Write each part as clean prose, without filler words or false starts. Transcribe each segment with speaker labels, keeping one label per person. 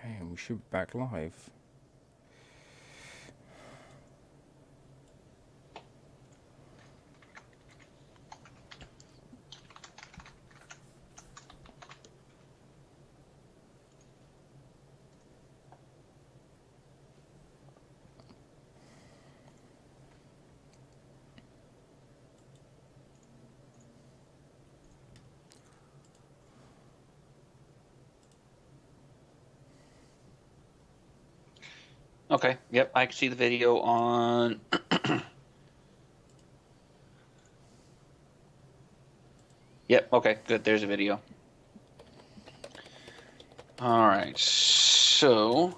Speaker 1: Okay, we should be back live.
Speaker 2: Okay, yep, I can see the video on... Yep, okay, good, there's a video. All right, so...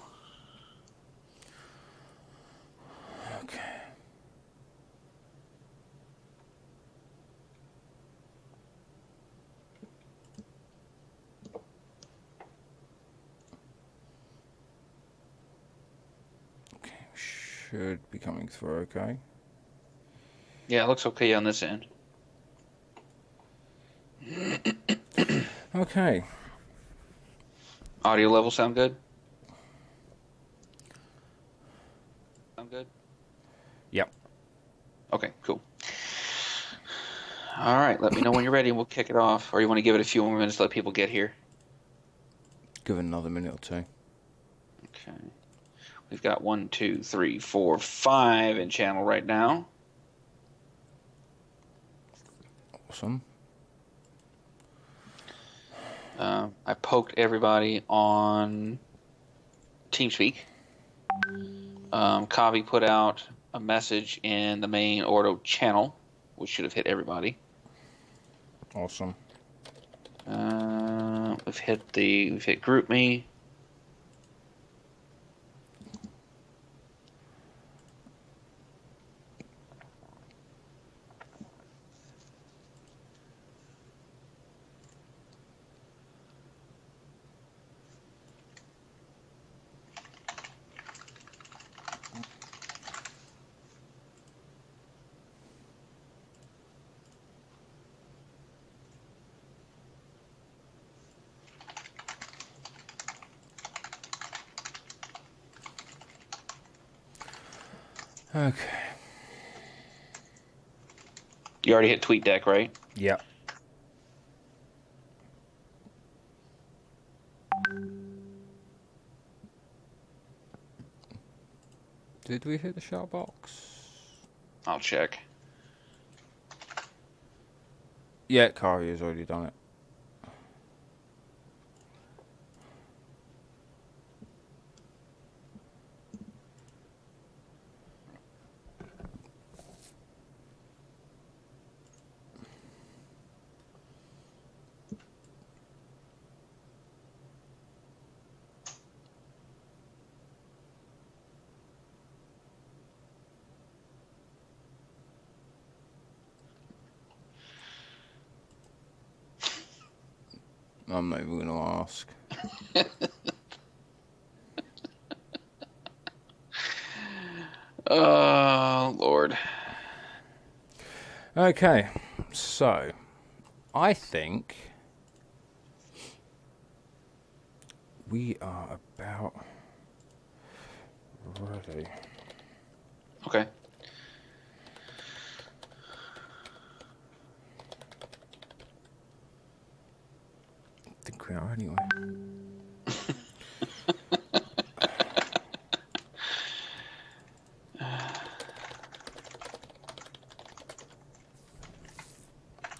Speaker 1: Okay. Okay, should be coming through okay.
Speaker 2: Yeah, it looks okay on this end.
Speaker 1: Okay.
Speaker 2: Audio level sound good? Sound good?
Speaker 1: Yep.
Speaker 2: Okay, cool. All right, let me know when you're ready and we'll kick it off. Or you want to give it a few more minutes to let people get here?
Speaker 1: Give it another minute or two.
Speaker 2: Okay. We've got 1, 2, 3, 4, 5 in channel right now.
Speaker 1: Awesome.
Speaker 2: I poked everybody on TeamSpeak. Kavi put out a message in the main Ordo channel, which should have hit everybody.
Speaker 1: Awesome.
Speaker 2: We've hit GroupMe.
Speaker 1: Okay.
Speaker 2: You already hit TweetDeck, right?
Speaker 1: Yep. Did we hit the shout box?
Speaker 2: I'll check.
Speaker 1: Yeah, Kari has already done it. I'm not even going to ask.
Speaker 2: Oh, Lord.
Speaker 1: Okay, so I think we are about ready.
Speaker 2: Okay.
Speaker 1: I think we are anyway.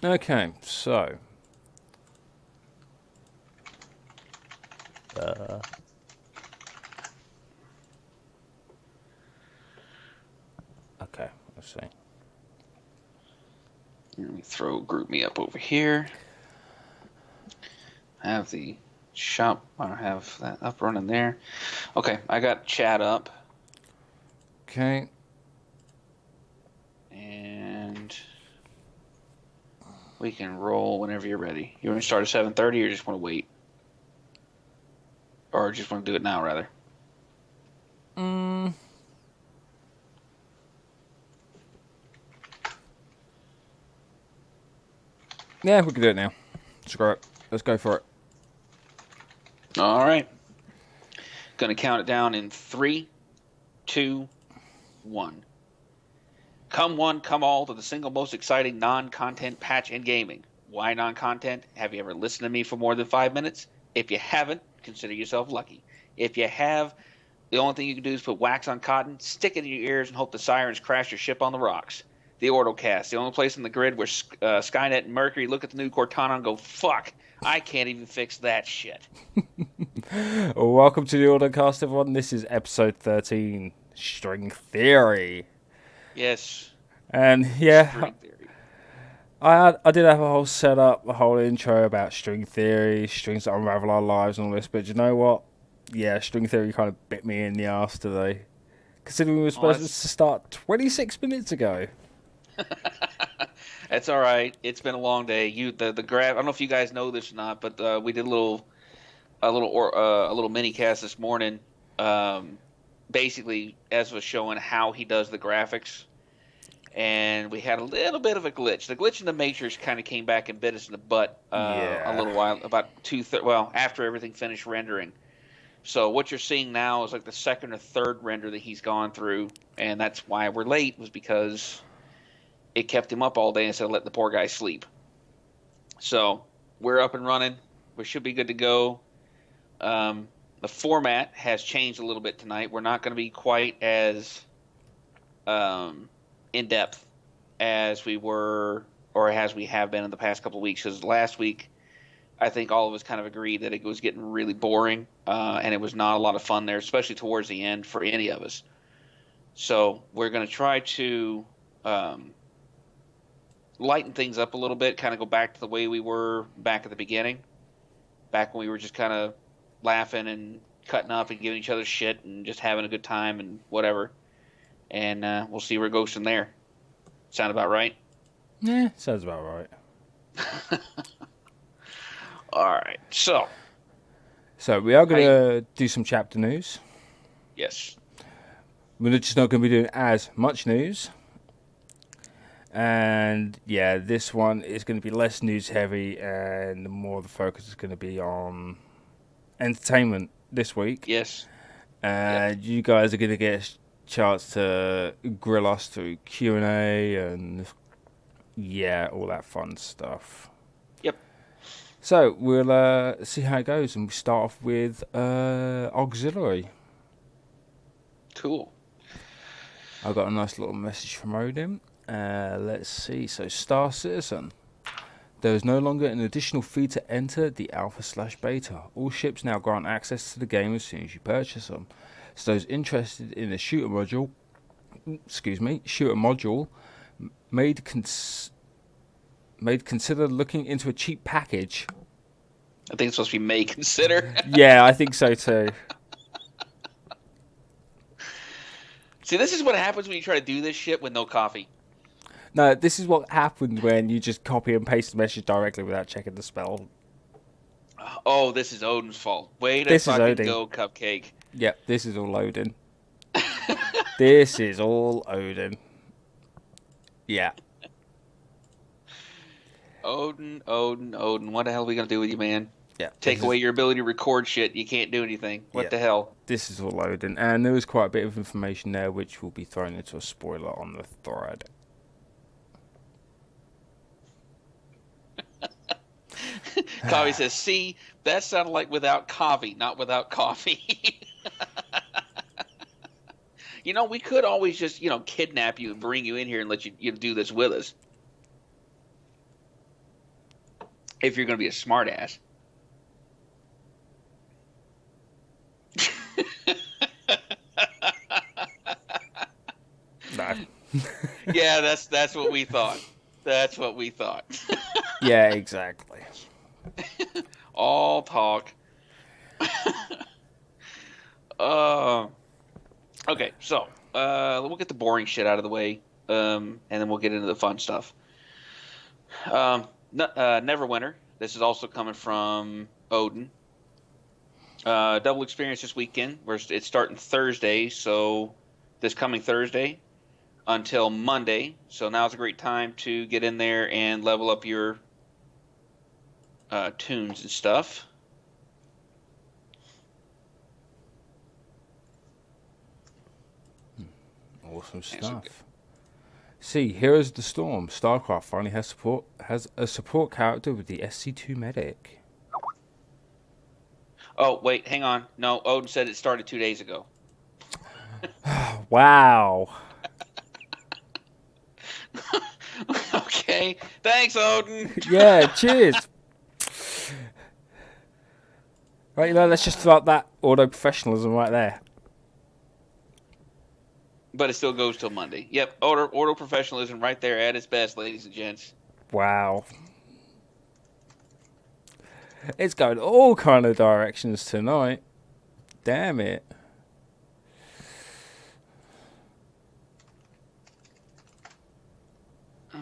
Speaker 1: Okay, so okay, let's see.
Speaker 2: Let me throw GroupMe up over here. I have the shop. I have that up running there. Okay, I got chat up.
Speaker 1: Okay.
Speaker 2: And we can roll whenever you're ready. You want to start at 7:30 or just want to wait? Or just want to do it now, rather?
Speaker 1: Yeah, we can do it now. Screw it. Let's go for it.
Speaker 2: All right. Going to count it down in 3, 2, 1. Come one, come all to the single most exciting non-content patch in gaming. Why non-content? Have you ever listened to me for more than 5 minutes? If you haven't, consider yourself lucky. If you have, the only thing you can do is put wax on cotton, stick it in your ears, and hope the sirens crash your ship on the rocks. The Ordocast, the only place on the grid where Skynet and Mercury look at the new Cortana and go, fuck, I can't even fix that shit.
Speaker 1: Well, welcome to the Ordocast, everyone. This is episode 13, String Theory.
Speaker 2: Yes.
Speaker 1: And yeah,
Speaker 2: String theory.
Speaker 1: I did have a whole setup, a whole intro about string theory, strings that unravel our lives and all this, but you know what? Yeah, string theory kind of bit me in the ass today. Considering we were supposed to start 26 minutes ago.
Speaker 2: That's all right. It's been a long day. The graph. I don't know if you guys know this or not, but we did a little mini cast this morning. Basically, as was showing how he does the graphics, and we had a little bit of a glitch. The glitch in the Matrix kind of came back and bit us in the butt a little while, about after everything finished rendering. So what you're seeing now is like the second or third render that he's gone through, and that's why we're late, was because it kept him up all day instead of letting the poor guy sleep. So we're up and running. We should be good to go. The format has changed a little bit tonight. We're not going to be quite as in-depth as we were or as we have been in the past couple of weeks. Because last week, I think all of us kind of agreed that it was getting really boring, and it was not a lot of fun there, especially towards the end for any of us. So we're going to try to lighten things up a little bit, kind of go back to the way we were back at the beginning, back when we were just kind of laughing and cutting up and giving each other shit and just having a good time and whatever. And we'll see where it goes from there. Sound about right?
Speaker 1: Yeah, sounds about right.
Speaker 2: All right. So
Speaker 1: we are going to do some chapter news.
Speaker 2: Yes.
Speaker 1: We're just not going to be doing as much news. And yeah, this one is going to be less news heavy, and more of the focus is going to be on entertainment this week.
Speaker 2: Yes.
Speaker 1: And you guys are going to get a chance to grill us through Q&A and yeah, all that fun stuff.
Speaker 2: Yep.
Speaker 1: So we'll see how it goes, and we start off with auxiliary.
Speaker 2: Cool.
Speaker 1: I got a nice little message from Odin. Let's see. So, Star Citizen. There is no longer an additional fee to enter the alpha/beta. All ships now grant access to the game as soon as you purchase them. So those interested in a shooter module, may consider looking into a cheap package.
Speaker 2: I think it's supposed to be may consider.
Speaker 1: Yeah, I think so too.
Speaker 2: See, this is what happens when you try to do this shit with no coffee.
Speaker 1: No, this is what happened when you just copy and paste the message directly without checking the spell.
Speaker 2: Oh, this is Odin's fault. Way to fucking go, Cupcake.
Speaker 1: Yep, this is all Odin. This is all Odin. Yeah.
Speaker 2: Odin. What the hell are we going to do with you, man?
Speaker 1: Yeah.
Speaker 2: Take away your ability to record shit. You can't do anything. What the hell?
Speaker 1: This is all Odin. And there was quite a bit of information there which will be thrown into a spoiler on the thread.
Speaker 2: Coffee says, see, that sounded like without coffee, not without coffee. You know, we could always just, kidnap you and bring you in here and let you do this with us. If you're going to be a smart ass.
Speaker 1: No.
Speaker 2: Yeah, that's what we thought. That's what we thought.
Speaker 1: Yeah, exactly.
Speaker 2: All talk. Okay, so we'll get the boring shit out of the way, and then we'll get into the fun stuff. Neverwinter. This is also coming from Odin. Double experience this weekend. It's starting Thursday, so this coming Thursday until Monday. So now's a great time to get in there and level up your tunes and stuff.
Speaker 1: Awesome
Speaker 2: Thanks, okay.
Speaker 1: stuff. See, Heroes of the Storm. StarCraft finally has a support character with the SC2 medic.
Speaker 2: Oh, wait, hang on. No, Odin said it started 2 days ago.
Speaker 1: Wow.
Speaker 2: Okay. Thanks, Odin.
Speaker 1: Yeah, cheers. Right, let's just start that auto professionalism right there.
Speaker 2: But it still goes till Monday. Yep, auto professionalism right there at its best, ladies and gents.
Speaker 1: Wow. It's going all kind of directions tonight. Damn it.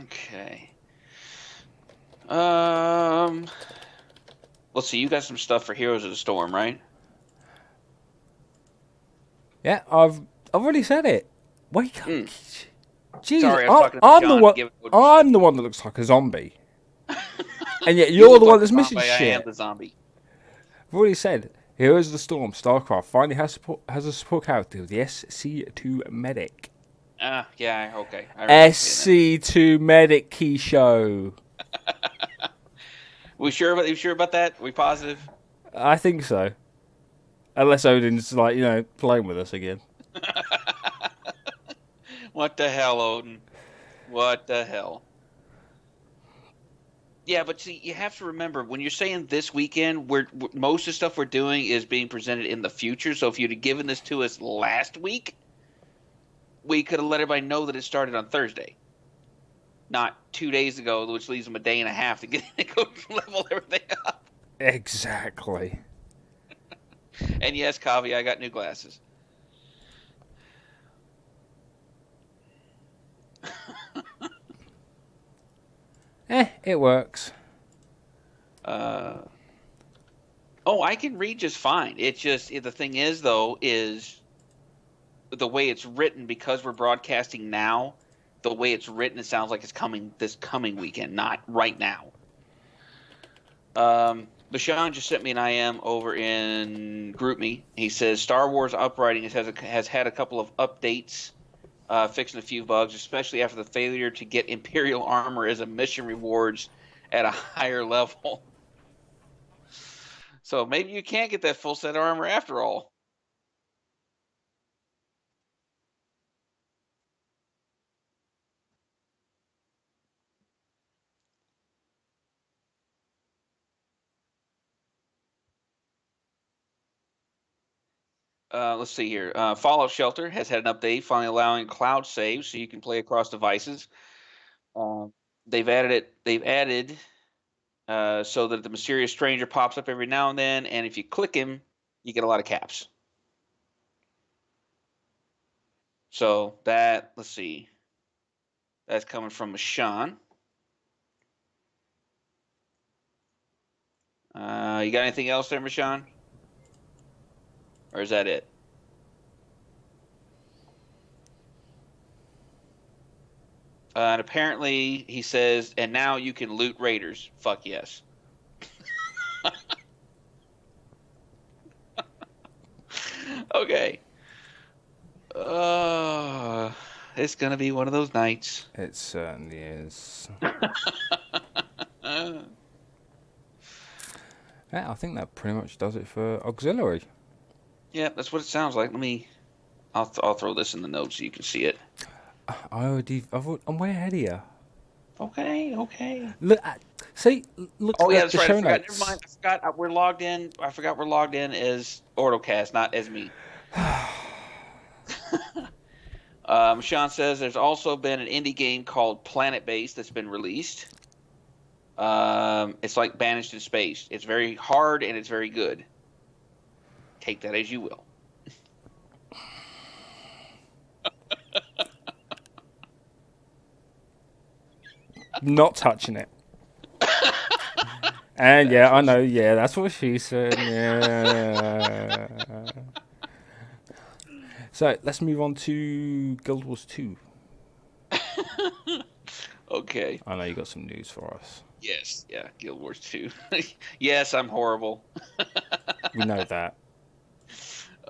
Speaker 2: Okay. Let's see. You got some stuff for Heroes of the Storm, right?
Speaker 1: Yeah, I've already said it. Wake up. Jeez,
Speaker 2: Sorry, I was talking to
Speaker 1: I'm the one that looks like a zombie. And yet you're the one that's missing shit.
Speaker 2: I am the zombie.
Speaker 1: I've already said, Heroes of the Storm, StarCraft finally has a support character with the SC2 medic.
Speaker 2: Yeah, okay.
Speaker 1: SC2 medic key show.
Speaker 2: You sure about that? We positive?
Speaker 1: I think so. Unless Odin's playing with us again.
Speaker 2: What the hell, Odin? What the hell? Yeah, but see, you have to remember, when you're saying this weekend, most of the stuff we're doing is being presented in the future. So if you'd have given this to us last week, we could have let everybody know that it started on Thursday. Not 2 days ago, which leaves them a day and a half to go level everything up.
Speaker 1: Exactly.
Speaker 2: And yes, Kavi, I got new glasses.
Speaker 1: It works.
Speaker 2: I can read just fine. It's just, the thing is, though, is the way it's written, because we're broadcasting now, the way it's written, it sounds like it's coming this coming weekend, not right now. Bashan just sent me an IM over in GroupMe. He says Star Wars Uprising has had a couple of updates, fixing a few bugs, especially after the failure to get Imperial armor as a mission rewards at a higher level. So maybe you can't get that full set of armor after all. Let's see here. Fallout Shelter has had an update, finally allowing cloud saves so you can play across devices. They've added so that the mysterious stranger pops up every now and then, and if you click him, you get a lot of caps. So let's see. That's coming from Sean. You got anything else there, Michon? Or is that it? And apparently, he says, and now you can loot raiders. Fuck yes. Okay. It's going to be one of those nights.
Speaker 1: It certainly is. Yeah, I think that pretty much does it for auxiliary.
Speaker 2: Yeah, that's what it sounds like. I'll throw this in the notes so you can see it.
Speaker 1: I'm way ahead of you.
Speaker 2: Okay.
Speaker 1: Look, look.
Speaker 2: Oh yeah, that's
Speaker 1: the
Speaker 2: right.
Speaker 1: show
Speaker 2: Never
Speaker 1: notes.
Speaker 2: mind. I forgot we're logged in. I forgot we're logged in as Ordocast, not as me. Sean says there's also been an indie game called Planet Base that's been released. It's like Banished in Space. It's very hard and it's very good. Take that as you will.
Speaker 1: Not touching it. And yeah, I know. Yeah, that's what she said. Yeah. So let's move on to Guild Wars 2.
Speaker 2: Okay.
Speaker 1: I know you got some news for us.
Speaker 2: Yes. Yeah. Guild Wars 2. Yes, I'm horrible.
Speaker 1: We know that.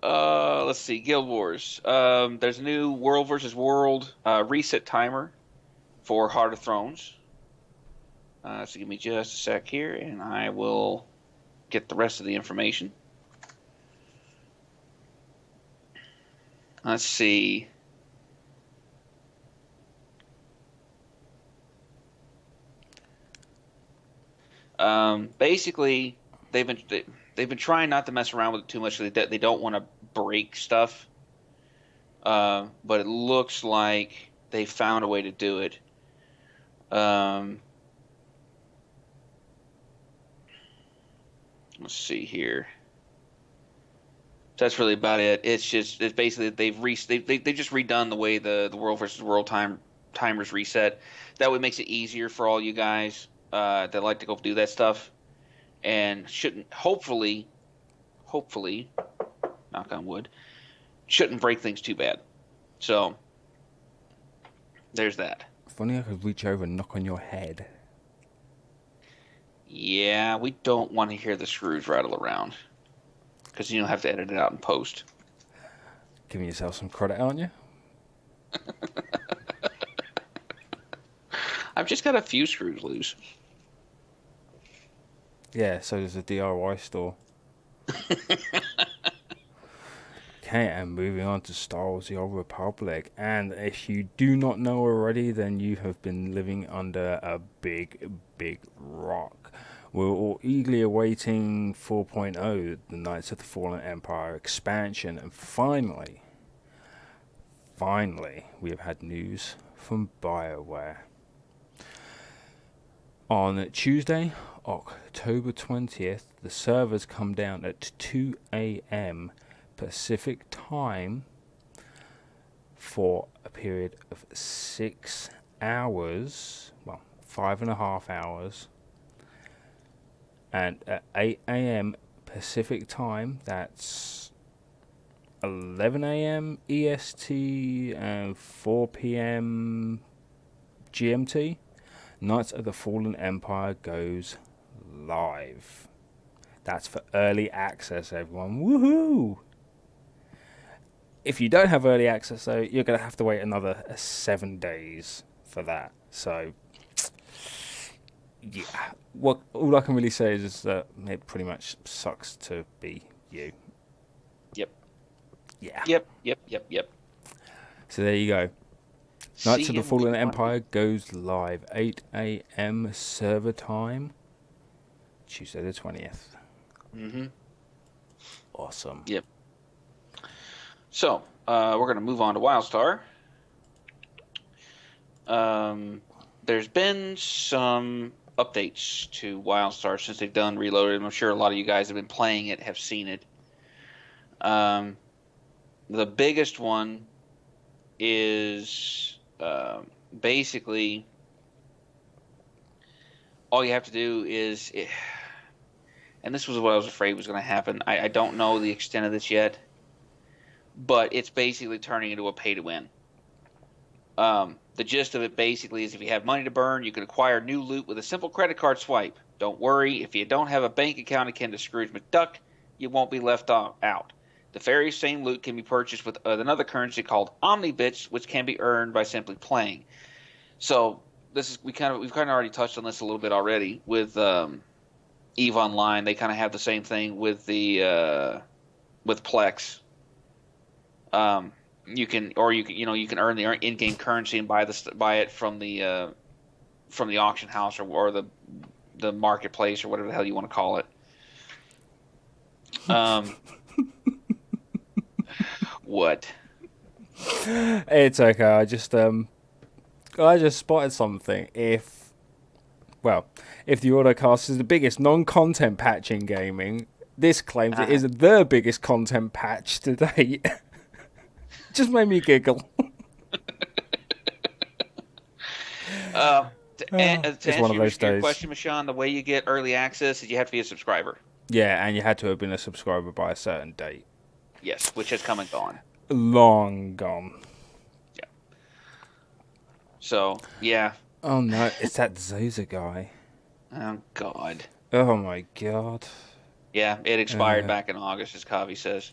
Speaker 2: Let's see. Guild Wars. There's a new World versus World reset timer for Heart of Thrones. So give me just a sec here, and I will get the rest of the information. Let's see. Basically, they've been trying not to mess around with it too much. They don't want to break stuff. But it looks like they found a way to do it. Let's see here. So that's really about it. It's basically they've just redone the way the World versus World timers reset. That way makes it easier for all you guys that like to go do that stuff, and shouldn't hopefully, knock on wood, shouldn't break things too bad. So there's that.
Speaker 1: Funny, I could reach over and knock on your head.
Speaker 2: Yeah, we don't want to hear the screws rattle around, because you'll have to edit it out in post.
Speaker 1: Giving yourself some credit, aren't you?
Speaker 2: I've just got a few screws loose.
Speaker 1: Yeah, so does a DIY store. Okay, and moving on to Star Wars The Old Republic. And if you do not know already, then you have been living under a big, big rock. We're all eagerly awaiting 4.0, the Knights of the Fallen Empire expansion. And finally, we have had news from BioWare. On Tuesday, October 20th, the servers come down at 2 a.m. Pacific time for a period of 6 hours, well, 5.5 hours, and at 8 a.m. Pacific time, that's 11 a.m. EST and 4 p.m. GMT, Knights of the Fallen Empire goes live. That's for early access, everyone. Woohoo! If you don't have early access, though, you're going to have to wait another 7 days for that. So, yeah. All I can really say is that it pretty much sucks to be you.
Speaker 2: Yep.
Speaker 1: Yeah.
Speaker 2: Yep.
Speaker 1: So there you go. Knights of the Fallen Empire goes live 8 a.m. server time, Tuesday the 20th.
Speaker 2: Mm-hmm.
Speaker 1: Awesome.
Speaker 2: Yep. So, we're going to move on to WildStar. There's been some updates to WildStar since they've done Reloaded. I'm sure a lot of you guys have been playing it, have seen it. The biggest one is basically all you have to do is... and this was what I was afraid was going to happen. I don't know the extent of this yet, but it's basically turning into a pay-to-win. The gist of it basically is if you have money to burn, you can acquire new loot with a simple credit card swipe. Don't worry, if you don't have a bank account akin to Scrooge McDuck, you won't be left out. The very same loot can be purchased with another currency called Omnibits, which can be earned by simply playing. So this is we've kind of already touched on this a little bit already with EVE Online. They kind of have the same thing with the with Plex. You can earn the in-game currency and buy it from the auction house or the marketplace or whatever the hell you want to call it. What?
Speaker 1: It's okay. I just spotted something. If the Ordocast is the biggest non-content patch in gaming, this claims it is the biggest content patch to date. Just made me giggle.
Speaker 2: To answer
Speaker 1: one of those
Speaker 2: your
Speaker 1: days.
Speaker 2: question, Michonne, the way you get early access is you have to be a subscriber.
Speaker 1: Yeah, and you had to have been a subscriber by a certain date.
Speaker 2: Yes, which has come and gone.
Speaker 1: Long gone.
Speaker 2: Yeah. So, yeah.
Speaker 1: Oh no, it's that Zoza guy.
Speaker 2: Oh, God.
Speaker 1: Oh my God.
Speaker 2: Yeah, it expired back in August, as Kavi says.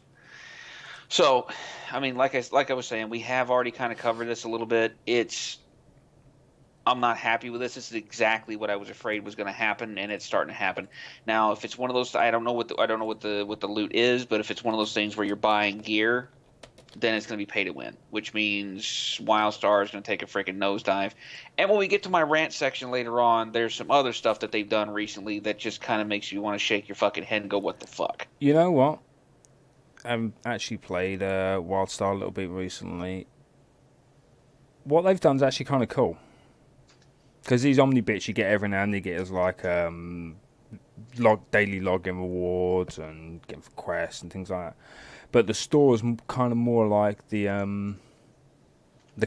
Speaker 2: So, I mean, like I was saying, we have already kind of covered this a little bit. I'm not happy with this. This is exactly what I was afraid was going to happen, and it's starting to happen. Now, if it's one of those, I don't know what the loot is, but if it's one of those things where you're buying gear, then it's going to be pay to win, which means WildStar is going to take a freaking nosedive. And when we get to my rant section later on, there's some other stuff that they've done recently that just kind of makes you want to shake your fucking head and go, "What the fuck?"
Speaker 1: You know what? I've actually played WildStar a little bit recently. What they've done is actually kind of cool. Because these Omni bits you get every now and then, you get as like daily login rewards and get for quests and things like that. But the store is kind of more like the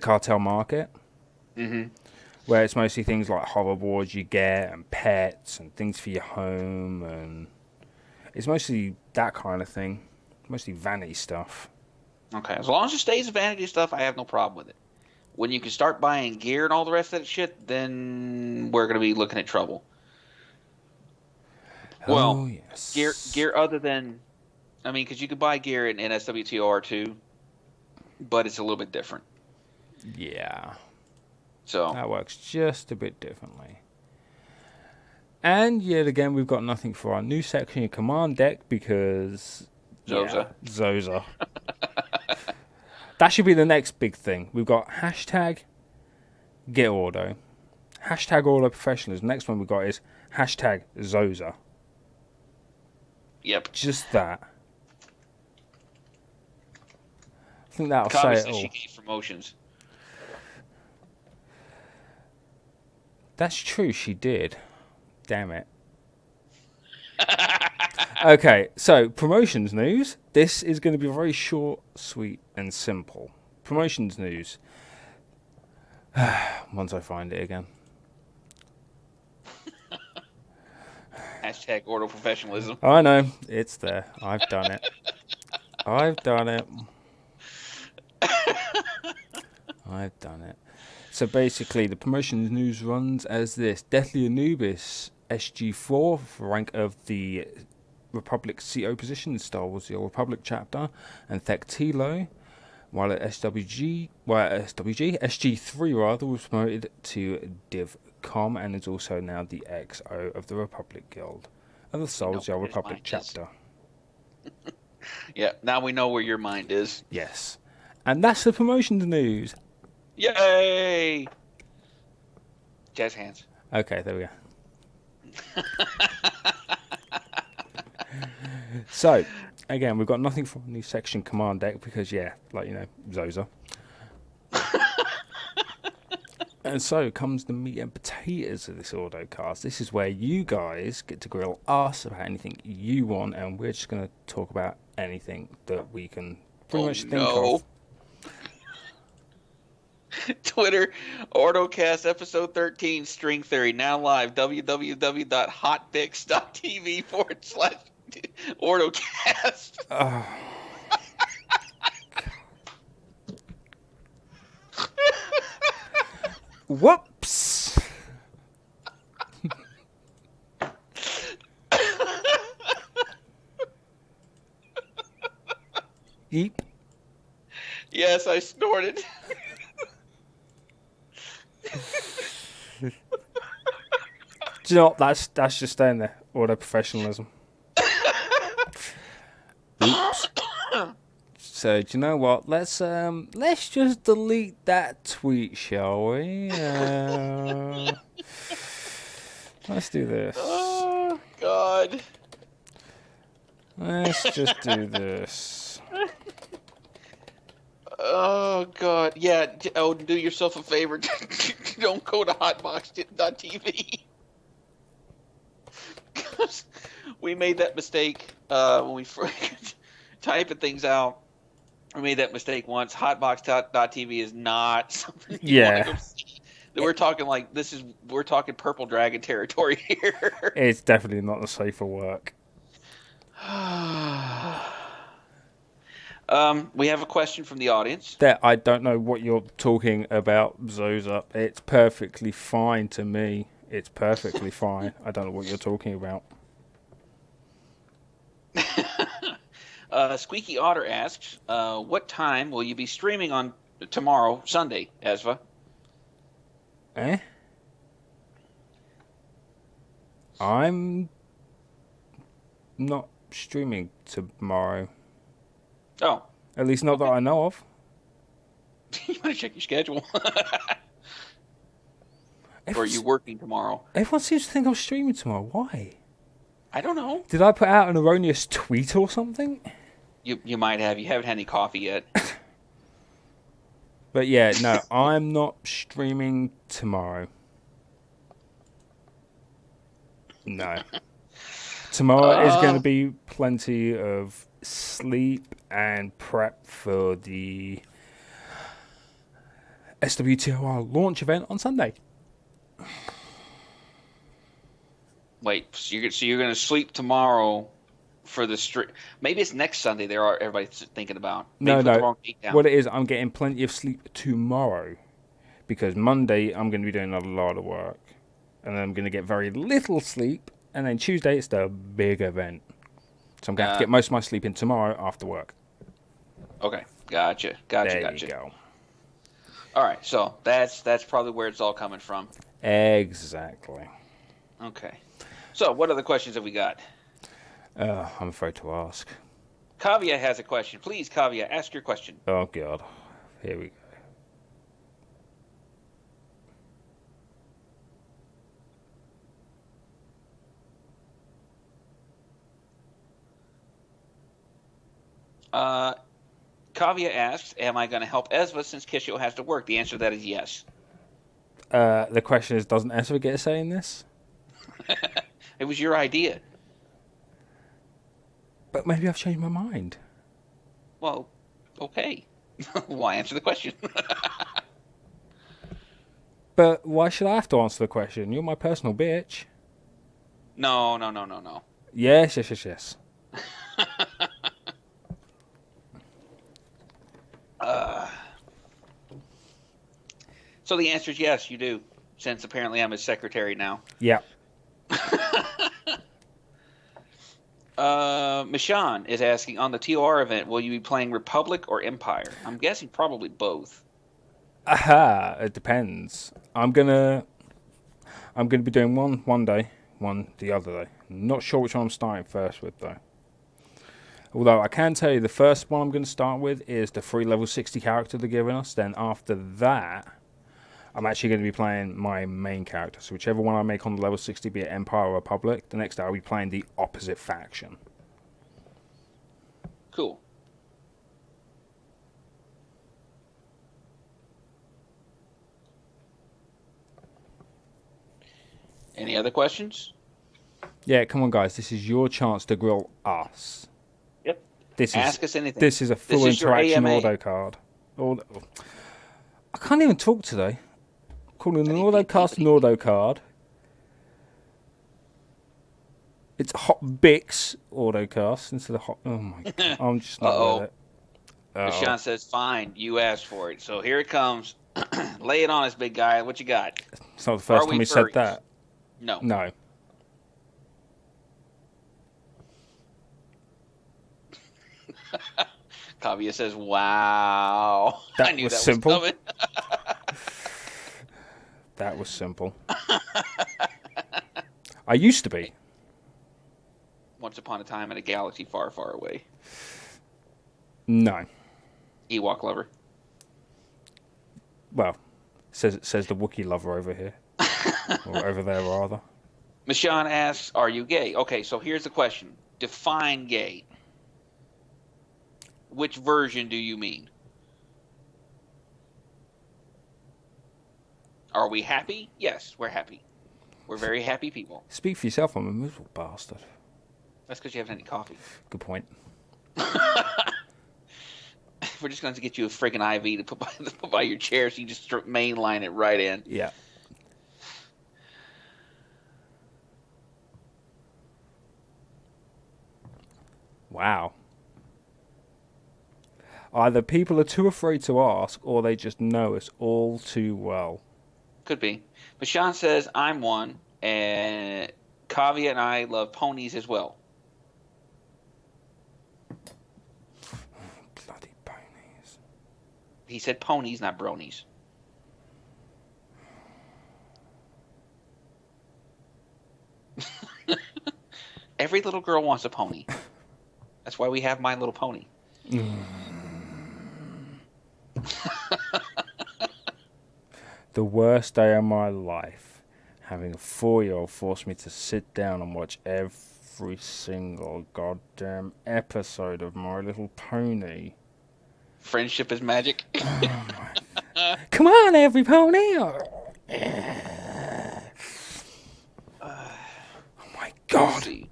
Speaker 1: cartel market, where it's mostly things like hoverboards you get and pets and things for your home, and it's mostly that kind of thing, mostly vanity stuff.
Speaker 2: Okay, as long as it stays vanity stuff, I have no problem with it. When you can start buying gear and all the rest of that shit, then we're going to be looking at trouble. Well, yes. Gear other than, I mean, because you could buy gear in SWTOR too, but it's a little bit different.
Speaker 1: Yeah.
Speaker 2: So
Speaker 1: that works just a bit differently. And yet again, we've got nothing for our new section in Command Deck because
Speaker 2: Zoza.
Speaker 1: Yeah, Zoza. That should be the next big thing. We've got hashtag Get Ordo, hashtag Ordo Professionalism. Next one we've got is hashtag Zoza.
Speaker 2: Yep.
Speaker 1: Just that. I think that'll say it all.
Speaker 2: She gave promotions.
Speaker 1: That's true, she did. Damn it. Okay, so promotions news. This is going to be very short, sweet, and simple. Promotions news. Once I find it again.
Speaker 2: Hashtag Ordo Professionalism.
Speaker 1: I know, it's there. I've done it. I've done it. I've done it. So basically, the promotions news runs as this. Deathly Anubis, SG4, for rank of the Republic CO position in Star Wars The Old Republic chapter, and Thek Tilo, while at SG3 rather, was promoted to DivCom and is also now the XO of the Republic Guild of the Star Wars The Old Republic chapter.
Speaker 2: Yeah, now we know where your mind is.
Speaker 1: Yes. And that's the promotions news.
Speaker 2: Yay! Jazz hands.
Speaker 1: Okay, there we go. So, again, we've got nothing from the new section Command Deck because, yeah, like, you know, Zoza. And so comes the meat and potatoes of this Ordocast. This is where you guys get to grill us about anything you want, and we're just going to talk about anything that we can pretty much think of.
Speaker 2: Twitter, Ordocast, episode 13, String Theory, now live, www.hotpix.tv/Ordocast.
Speaker 1: Whoops. Yeep.
Speaker 2: Yes, I snorted.
Speaker 1: Do you know what? That's just staying there. Order professionalism. Oops. So do you know what? Let's just delete that tweet, shall we? Let's do this.
Speaker 2: Oh God.
Speaker 1: Let's just do this.
Speaker 2: Oh God. Yeah. Oh, do yourself a favor. Don't go to hotbox.tv. We made that mistake when we typing things out. We made that mistake once. Hotbox.tv is not something you want to go see. We're talking like we're talking Purple Dragon territory here.
Speaker 1: It's definitely not the safe for work.
Speaker 2: We have a question from the audience.
Speaker 1: That I don't know what you're talking about, Zoza. It's perfectly fine to me. It's perfectly fine. I don't know what you're talking about.
Speaker 2: Squeaky Otter asks, what time will you be streaming on tomorrow, Sunday, Ezva?
Speaker 1: I'm not streaming tomorrow.
Speaker 2: Oh.
Speaker 1: At least not that I know of.
Speaker 2: You want to check your schedule. Or are you working tomorrow?
Speaker 1: Everyone seems to think I'm streaming tomorrow. Why?
Speaker 2: I don't know.
Speaker 1: Did I put out an erroneous tweet or something?
Speaker 2: You might have. You haven't had any coffee yet.
Speaker 1: But yeah, no, I'm not streaming tomorrow. No. Tomorrow is going to be plenty of sleep and prep for the SWTOR launch event on Sunday.
Speaker 2: Wait, so you're going to sleep tomorrow for the stream? Maybe it's next Sunday. Everybody's thinking about. Maybe
Speaker 1: no. What it is, I'm getting plenty of sleep tomorrow because Monday I'm going to be doing a lot of work, and then I'm going to get very little sleep, and then Tuesday it's the big event, so I'm going to have to get most of my sleep in tomorrow after work.
Speaker 2: Okay, gotcha.
Speaker 1: There you go.
Speaker 2: All right, so that's probably where it's all coming from.
Speaker 1: Exactly.
Speaker 2: Okay. So, what other questions have we got?
Speaker 1: I'm afraid to ask.
Speaker 2: Kavya has a question. Please, Kavya, ask your question.
Speaker 1: Oh, God. Here we
Speaker 2: go. Kavya asks, am I going to help Ezva since Kishio has to work? The answer to that is yes.
Speaker 1: The question is, doesn't Ezra get a say in this?
Speaker 2: It was your idea.
Speaker 1: But maybe I've changed my mind.
Speaker 2: Well, okay. Why answer the question?
Speaker 1: But why should I have to answer the question? You're my personal bitch.
Speaker 2: No.
Speaker 1: Yes.
Speaker 2: So the answer is yes, you do, since apparently I'm his secretary now.
Speaker 1: Yeah.
Speaker 2: Michon is asking, on the TOR event, will you be playing Republic or Empire? I'm guessing probably both.
Speaker 1: It depends. I'm gonna be doing one day, one the other day. Not sure which one I'm starting first with though. Although I can tell you the first one I'm going to start with is the free level 60 character they're giving us. Then after that, I'm actually going to be playing my main character. So whichever one I make on the level 60, be it Empire or Republic, the next day I'll be playing the opposite faction.
Speaker 2: Cool. Any other questions?
Speaker 1: Yeah, come on guys. This is your chance to grill us.
Speaker 2: Yep. Ask us anything.
Speaker 1: This is a full interaction auto card. I can't even talk today. Calling an Ordocast an auto card. It's Hot Bix Ordocast instead of Hot. Oh my god! I'm just not with it.
Speaker 2: Sean says, "Fine, you asked for it, so here it comes. Lay it on us, big guy. What you got?"
Speaker 1: It's not the first time he said that.
Speaker 2: No. Kavya says, "Wow, I knew that
Speaker 1: simple.
Speaker 2: was coming."
Speaker 1: That was simple. I used to be.
Speaker 2: Once upon a time in a galaxy far, far away.
Speaker 1: No.
Speaker 2: Ewok lover.
Speaker 1: Well, says the Wookiee lover over here. Or over there, rather.
Speaker 2: Michonne asks, are you gay? Okay, so here's the question. Define gay. Which version do you mean? Are we happy? Yes, we're happy. We're very happy people.
Speaker 1: Speak for yourself, I'm a miserable bastard.
Speaker 2: That's because you haven't had any coffee.
Speaker 1: Good point.
Speaker 2: We're just going to get you a friggin' IV to put by your chair so you just mainline it right in.
Speaker 1: Yeah. Wow. Either people are too afraid to ask, or they just know us all too well.
Speaker 2: Could be. But Sean says, I'm one, and Kavya and I love ponies as well. He said ponies, not bronies. Every little girl wants a pony. That's why we have My Little Pony.
Speaker 1: The worst day of my life. Having a 4-year-old force me to sit down and watch every single goddamn episode of My Little Pony.
Speaker 2: Friendship is magic.
Speaker 1: Come on, every pony! Oh my god!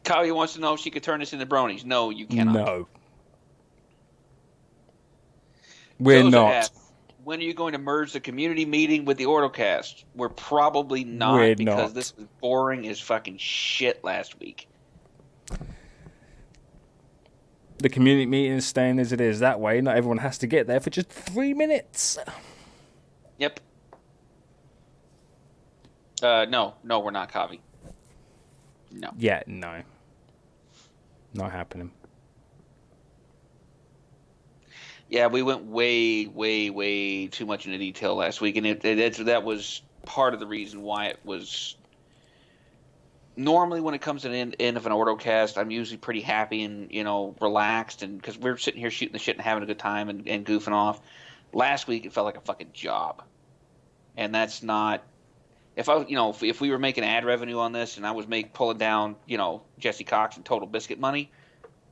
Speaker 2: Kyle wants to know if she could turn us into bronies. No, you cannot.
Speaker 1: No. We're
Speaker 2: Joseph
Speaker 1: not.
Speaker 2: asks, when are you going to merge the community meeting with the Ordocast? We're probably not,
Speaker 1: We're
Speaker 2: because
Speaker 1: not.
Speaker 2: this was boring as fucking shit last week.
Speaker 1: The community meeting is staying as it is. That way, not everyone has to get there for just 3 minutes.
Speaker 2: Yep. No, we're not, Kavi. No.
Speaker 1: Yeah, no. Not happening.
Speaker 2: Yeah, we went way, way, way too much into detail last week, and that was part of the reason why it was. Normally, when it comes to the end of an Ordocast, I'm usually pretty happy and relaxed, and because we're sitting here shooting the shit and having a good time and goofing off. Last week, it felt like a fucking job, and that's not. If we were making ad revenue on this and I was pulling down Jesse Cox and Total Biscuit money,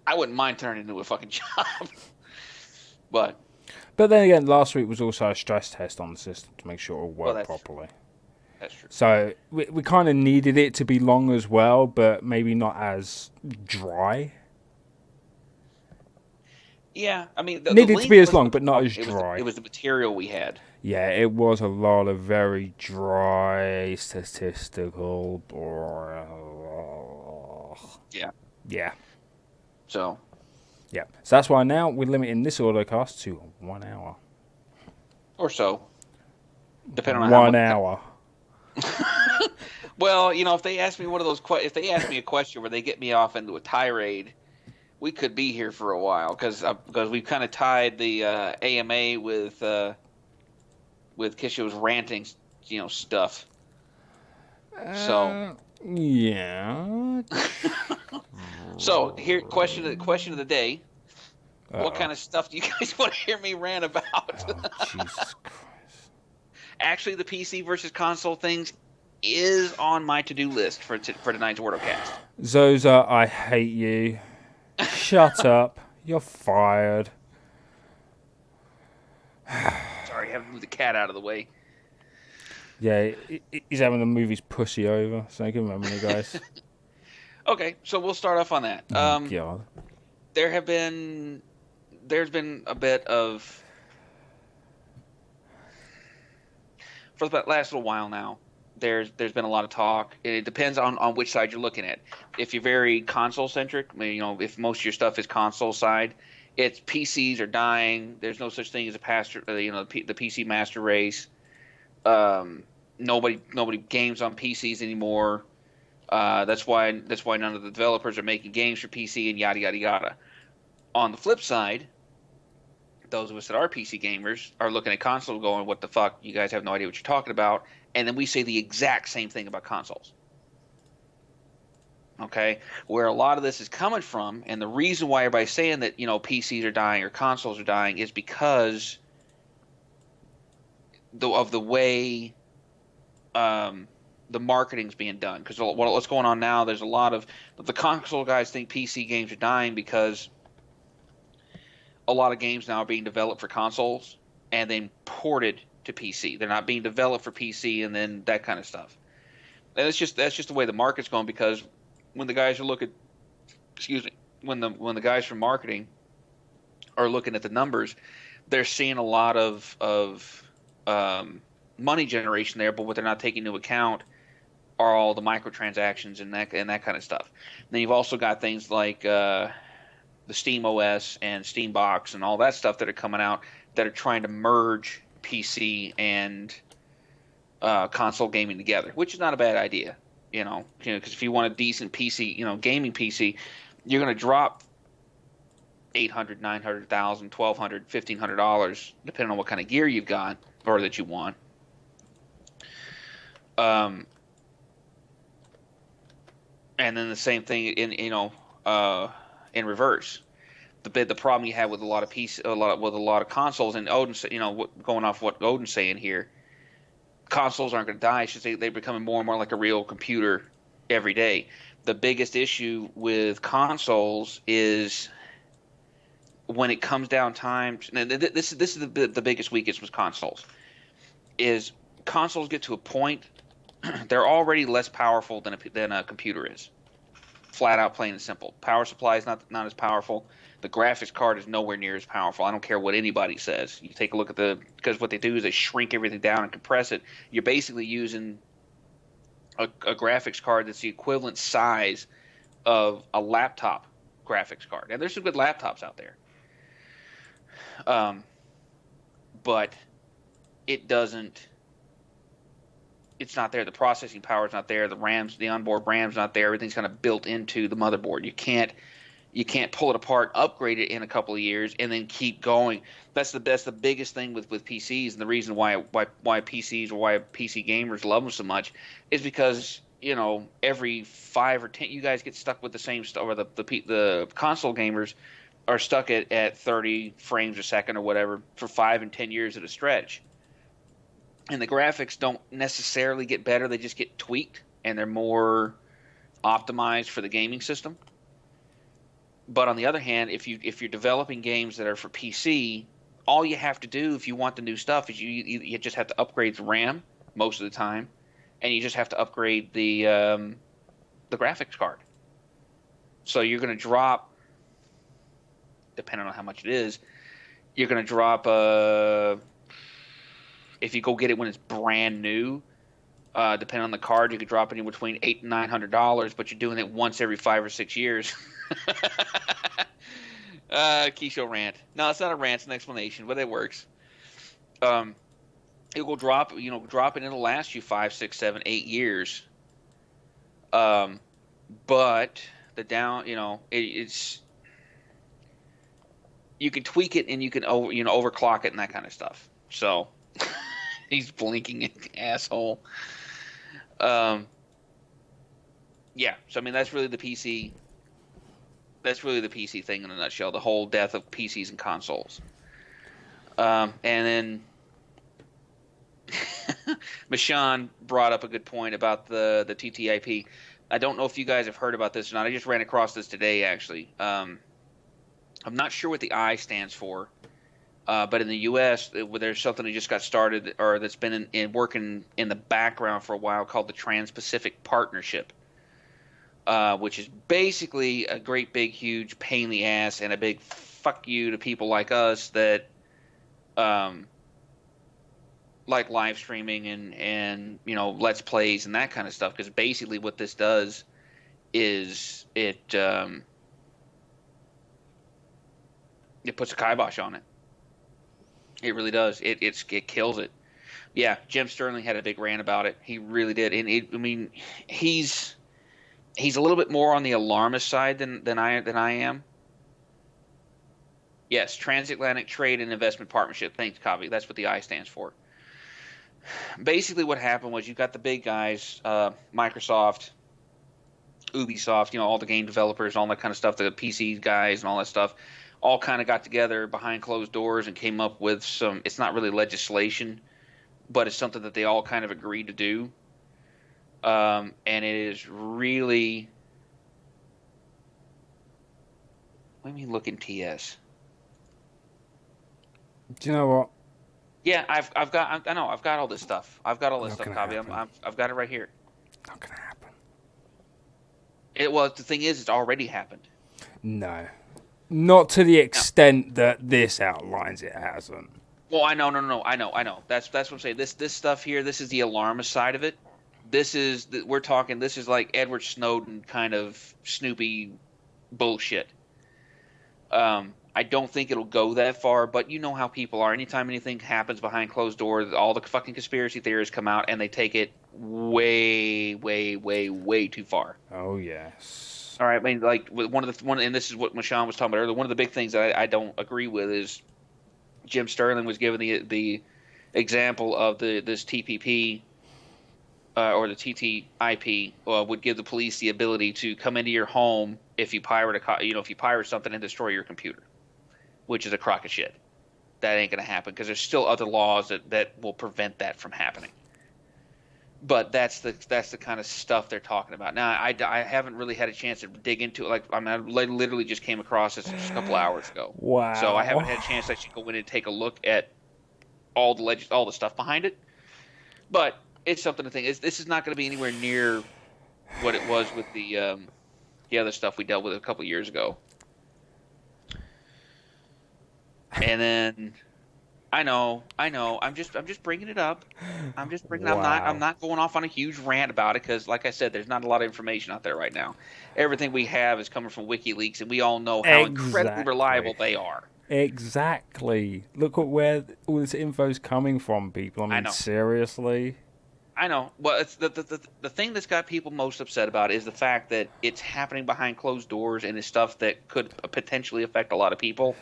Speaker 2: I wouldn't mind turning it into a fucking job. But
Speaker 1: then again, last week was also a stress test on the system to make sure it worked properly.
Speaker 2: That's true.
Speaker 1: So we kind of needed it to be long as well, but maybe not as dry.
Speaker 2: Yeah, I mean,
Speaker 1: needed to be as long, but not as dry.
Speaker 2: It was the material we had.
Speaker 1: Yeah, it was a lot of very dry statistical.
Speaker 2: Yeah.
Speaker 1: Yeah.
Speaker 2: So
Speaker 1: that's why now we're limiting this Ordocast to 1 hour.
Speaker 2: Or so. Depending on
Speaker 1: 1 hour.
Speaker 2: Well, if they ask me if they ask me a question where they get me off into a tirade, we could be here for a while because we've kind of tied the AMA with Kisho's ranting, stuff. So
Speaker 1: yeah.
Speaker 2: So here, question of the day: what kind of stuff do you guys want to hear me rant about?
Speaker 1: Oh, Jesus Christ!
Speaker 2: Actually, the PC versus console things is on my to-do list for tonight's Ordocast.
Speaker 1: Zoza, I hate you. Shut up. You're fired.
Speaker 2: Sorry, I have to move the cat out of the way.
Speaker 1: Yeah, he's having to move his pussy over, so give him a minute, guys.
Speaker 2: Okay, so we'll start off on that.
Speaker 1: God.
Speaker 2: There's been a bit of, for the last little while now, there's been a lot of talk. It depends on which side you're looking at. If you're very console centric, if most of your stuff is console side, it's PCs are dying. There's no such thing as the PC master race. Nobody games on PCs anymore. That's why none of the developers are making games for PC and yada yada yada. On the flip side, those of us that are PC gamers are looking at console going, what the fuck? You guys have no idea what you're talking about. And then we say the exact same thing about consoles. Okay? Where a lot of this is coming from, and the reason why everybody's saying that, PCs are dying or consoles are dying is because of the way the marketing's being done. Because what's going on now, there's a lot of the console guys think PC games are dying because a lot of games now are being developed for consoles and then ported to PC. They're not being developed for PC and then that kind of stuff. And that's just the way the market's going, because when the guys are when the guys from marketing are looking at the numbers, they're seeing a lot of money generation there, but what they're not taking into account are all the microtransactions and that kind of stuff. And then you've also got things like the Steam OS and Steam Box and all that stuff that are coming out that are trying to merge PC and console gaming together, which is not a bad idea, because if you want a decent PC, gaming PC, you're going to drop $800, $900, $1,000, $1,200, $1,500, depending on what kind of gear you've got or that you want. And then the same thing in reverse. The problem you have with a lot of consoles, and Odin, going off what Odin's saying here, consoles aren't going to die. It's just they're becoming more and more like a real computer every day. The biggest issue with consoles is when it comes down time. This is the biggest weakness with consoles. Is consoles get to a point they're already less powerful than a computer is. Flat out, plain and simple. Power supply is not as powerful. The graphics card is nowhere near as powerful. I don't care what anybody says. You take a look at because what they do is they shrink everything down and compress it. You're basically using a graphics card that's the equivalent size of a laptop graphics card. And there's some good laptops out there. But it's not there. The processing power is not there. The onboard RAM's not there. Everything's kind of built into the motherboard. You can't pull it apart, upgrade it in a couple of years, and then keep going. That's the biggest thing with PCs, and the reason why PCs or why PC gamers love them so much is because every 5 or 10 you guys get stuck with the same stuff, or the console gamers are stuck at 30 frames a second or whatever for 5 and 10 years at a stretch. And the graphics don't necessarily get better; they just get tweaked, and they're more optimized for the gaming system. But on the other hand, if you're developing games that are for PC, all you have to do if you want the new stuff is you just have to upgrade the RAM most of the time, and you just have to upgrade the graphics card. So you're going to drop, depending on how much it is, you're going to drop if you go get it when it's brand new. Depending on the card, you could drop it in between $800 and $900, but you're doing it once every 5 or 6 years. Keisho rant. No, it's not a rant. It's an explanation, but it works. It will drop. Drop it, and it'll last you 5, 6, 7, 8 years. But the down, it's you can tweak it and you can overclock it and that kind of stuff. So he's blinking, asshole. Yeah. So I mean, that's really the PC. That's really the PC thing in a nutshell. The whole death of PCs and consoles. And then Michon brought up a good point about the TTIP. I don't know if you guys have heard about this or not. I just ran across this today, actually. I'm not sure what the I stands for, but in the U.S., there's something that just got started or that's been working in the background for a while called the Trans-Pacific Partnership. Which is basically a great big huge pain in the ass and a big fuck you to people like us that like live streaming and let's plays and that kind of stuff, because basically what this does is it puts a kibosh on it. It really does. It kills it. Yeah, Jim Sterling had a big rant about it. He really did. And he's a little bit more on the alarmist side than I am. Yes, Transatlantic Trade and Investment Partnership. Thanks, Kavi. That's what the I stands for. Basically, what happened was you got the big guys, Microsoft, Ubisoft, all the game developers, all that kind of stuff, the PC guys and all that stuff, all kind of got together behind closed doors and came up with some. It's not really legislation, but it's something that they all kind of agreed to do. And it is really. Let me look in TS.
Speaker 1: Do you know what?
Speaker 2: Yeah, I've got all this stuff. I've got all this stuff, Kavi. I've got it right here.
Speaker 1: Not gonna happen.
Speaker 2: The thing is, it's already happened.
Speaker 1: No, not to the extent that this outlines. It hasn't.
Speaker 2: Well, I know. I know. That's what I'm saying. This stuff here. This is the alarmist side of it. We're talking. This is like Edward Snowden kind of Snoopy bullshit. I don't think it'll go that far, but you know how people are. Anytime anything happens behind closed doors, all the fucking conspiracy theorists come out and they take it way, way, way, way too far.
Speaker 1: Oh yes.
Speaker 2: All right, I mean, like and this is what Michon was talking about earlier. One of the big things that I don't agree with is Jim Sterling was given the example of this TPP or the TTIP would give the police the ability to come into your home if you pirate if you pirate something and destroy your computer, which is a crock of shit. That ain't going to happen because there's still other laws that will prevent that from happening. But that's the kind of stuff they're talking about. Now, I haven't really had a chance to dig into it. Like, I mean, I literally just came across this just a couple hours ago.
Speaker 1: Wow.
Speaker 2: So I haven't had a chance to actually go in and take a look at all the stuff behind it. But it's something to think. This is not going to be anywhere near what it was with the other stuff we dealt with a couple years ago. And then I know. I'm just bringing it up.
Speaker 1: Wow.
Speaker 2: I'm not going off on a huge rant about it because, like I said, there's not a lot of information out there right now. Everything we have is coming from WikiLeaks, and we all know how incredibly reliable they are.
Speaker 1: Exactly. Look at where all this info's coming from, people. I mean, seriously.
Speaker 2: I know. Well, it's the thing that's got people most upset about is the fact that it's happening behind closed doors and it's stuff that could potentially affect a lot of people,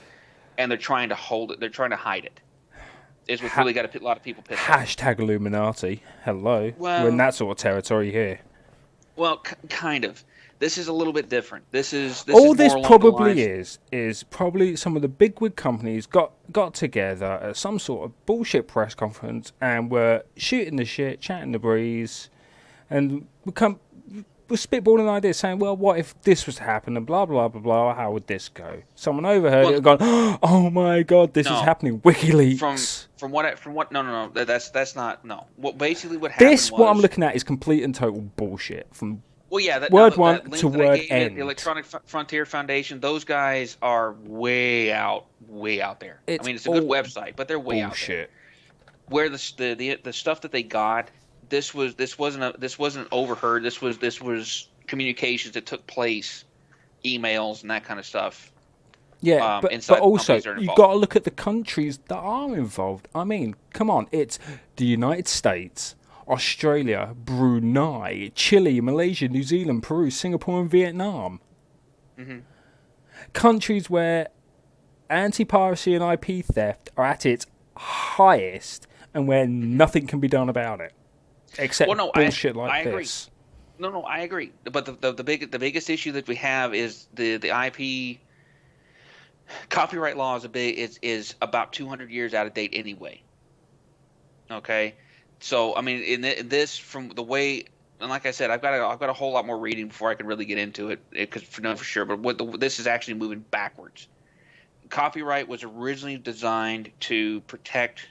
Speaker 2: and they're trying to hold it. They're trying to hide it. Is what's really got a lot of people pissed off.
Speaker 1: Hashtag Illuminati. Hello. We're in that sort of territory here.
Speaker 2: Well, kind of. This is a little bit different. This
Speaker 1: probably is probably some of the bigwig companies got together at some sort of bullshit press conference and were shooting the shit, chatting the breeze, and we're spitballing ideas saying, well, what if this was to happen and blah, blah, blah, blah, how would this go? Someone overheard it and gone, oh my God, this is happening. WikiLeaks.
Speaker 2: From what, no, that's not, no. What basically what happened
Speaker 1: what I'm looking at is complete and total bullshit from
Speaker 2: word
Speaker 1: one to word end.
Speaker 2: The Electronic Frontier Foundation, those guys are way out there. I mean, it's a good website, but they're way out there. Where the stuff that they got, this wasn't overheard. This was communications that took place, emails and that kind of stuff.
Speaker 1: Yeah, but also you've got to look at the countries that are involved. I mean, come on, it's the United States, Australia, Brunei, Chile, Malaysia, New Zealand, Peru, Singapore, and Vietnam. Mm-hmm. Countries where anti-piracy and IP theft are at its highest, and where nothing can be done about it. Except bullshit like this.
Speaker 2: No, I agree. But the biggest issue that we have is the IP copyright law is about 200 years out of date anyway. Okay, so I mean, in this from the way, and like I said, I've got a whole lot more reading before I can really get into it because for sure. But this is actually moving backwards. Copyright was originally designed to protect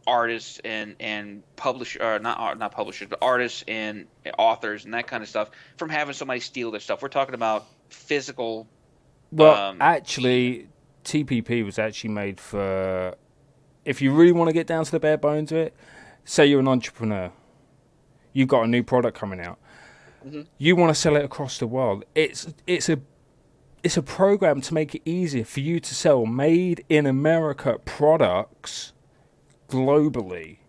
Speaker 2: artists and not publishers, but artists and authors and that kind of stuff from having somebody steal their stuff. We're talking about physical.
Speaker 1: Well, actually, TPP was actually made for, if you really want to get down to the bare bones of it, say you're an entrepreneur, you've got a new product coming out, you want to sell it across the world. It's a program to make it easier for you to sell made in America products globally.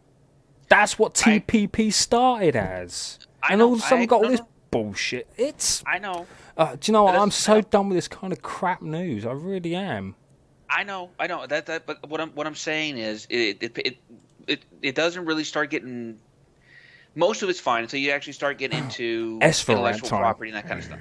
Speaker 1: That's what TPP started as. And all of a sudden got all this bullshit.
Speaker 2: I know.
Speaker 1: Do you know what? I'm so done with this kind of crap news. I really am.
Speaker 2: I know. But what I'm saying is, it doesn't really start getting. Most of it's fine until you actually start getting into intellectual property and that kind of stuff.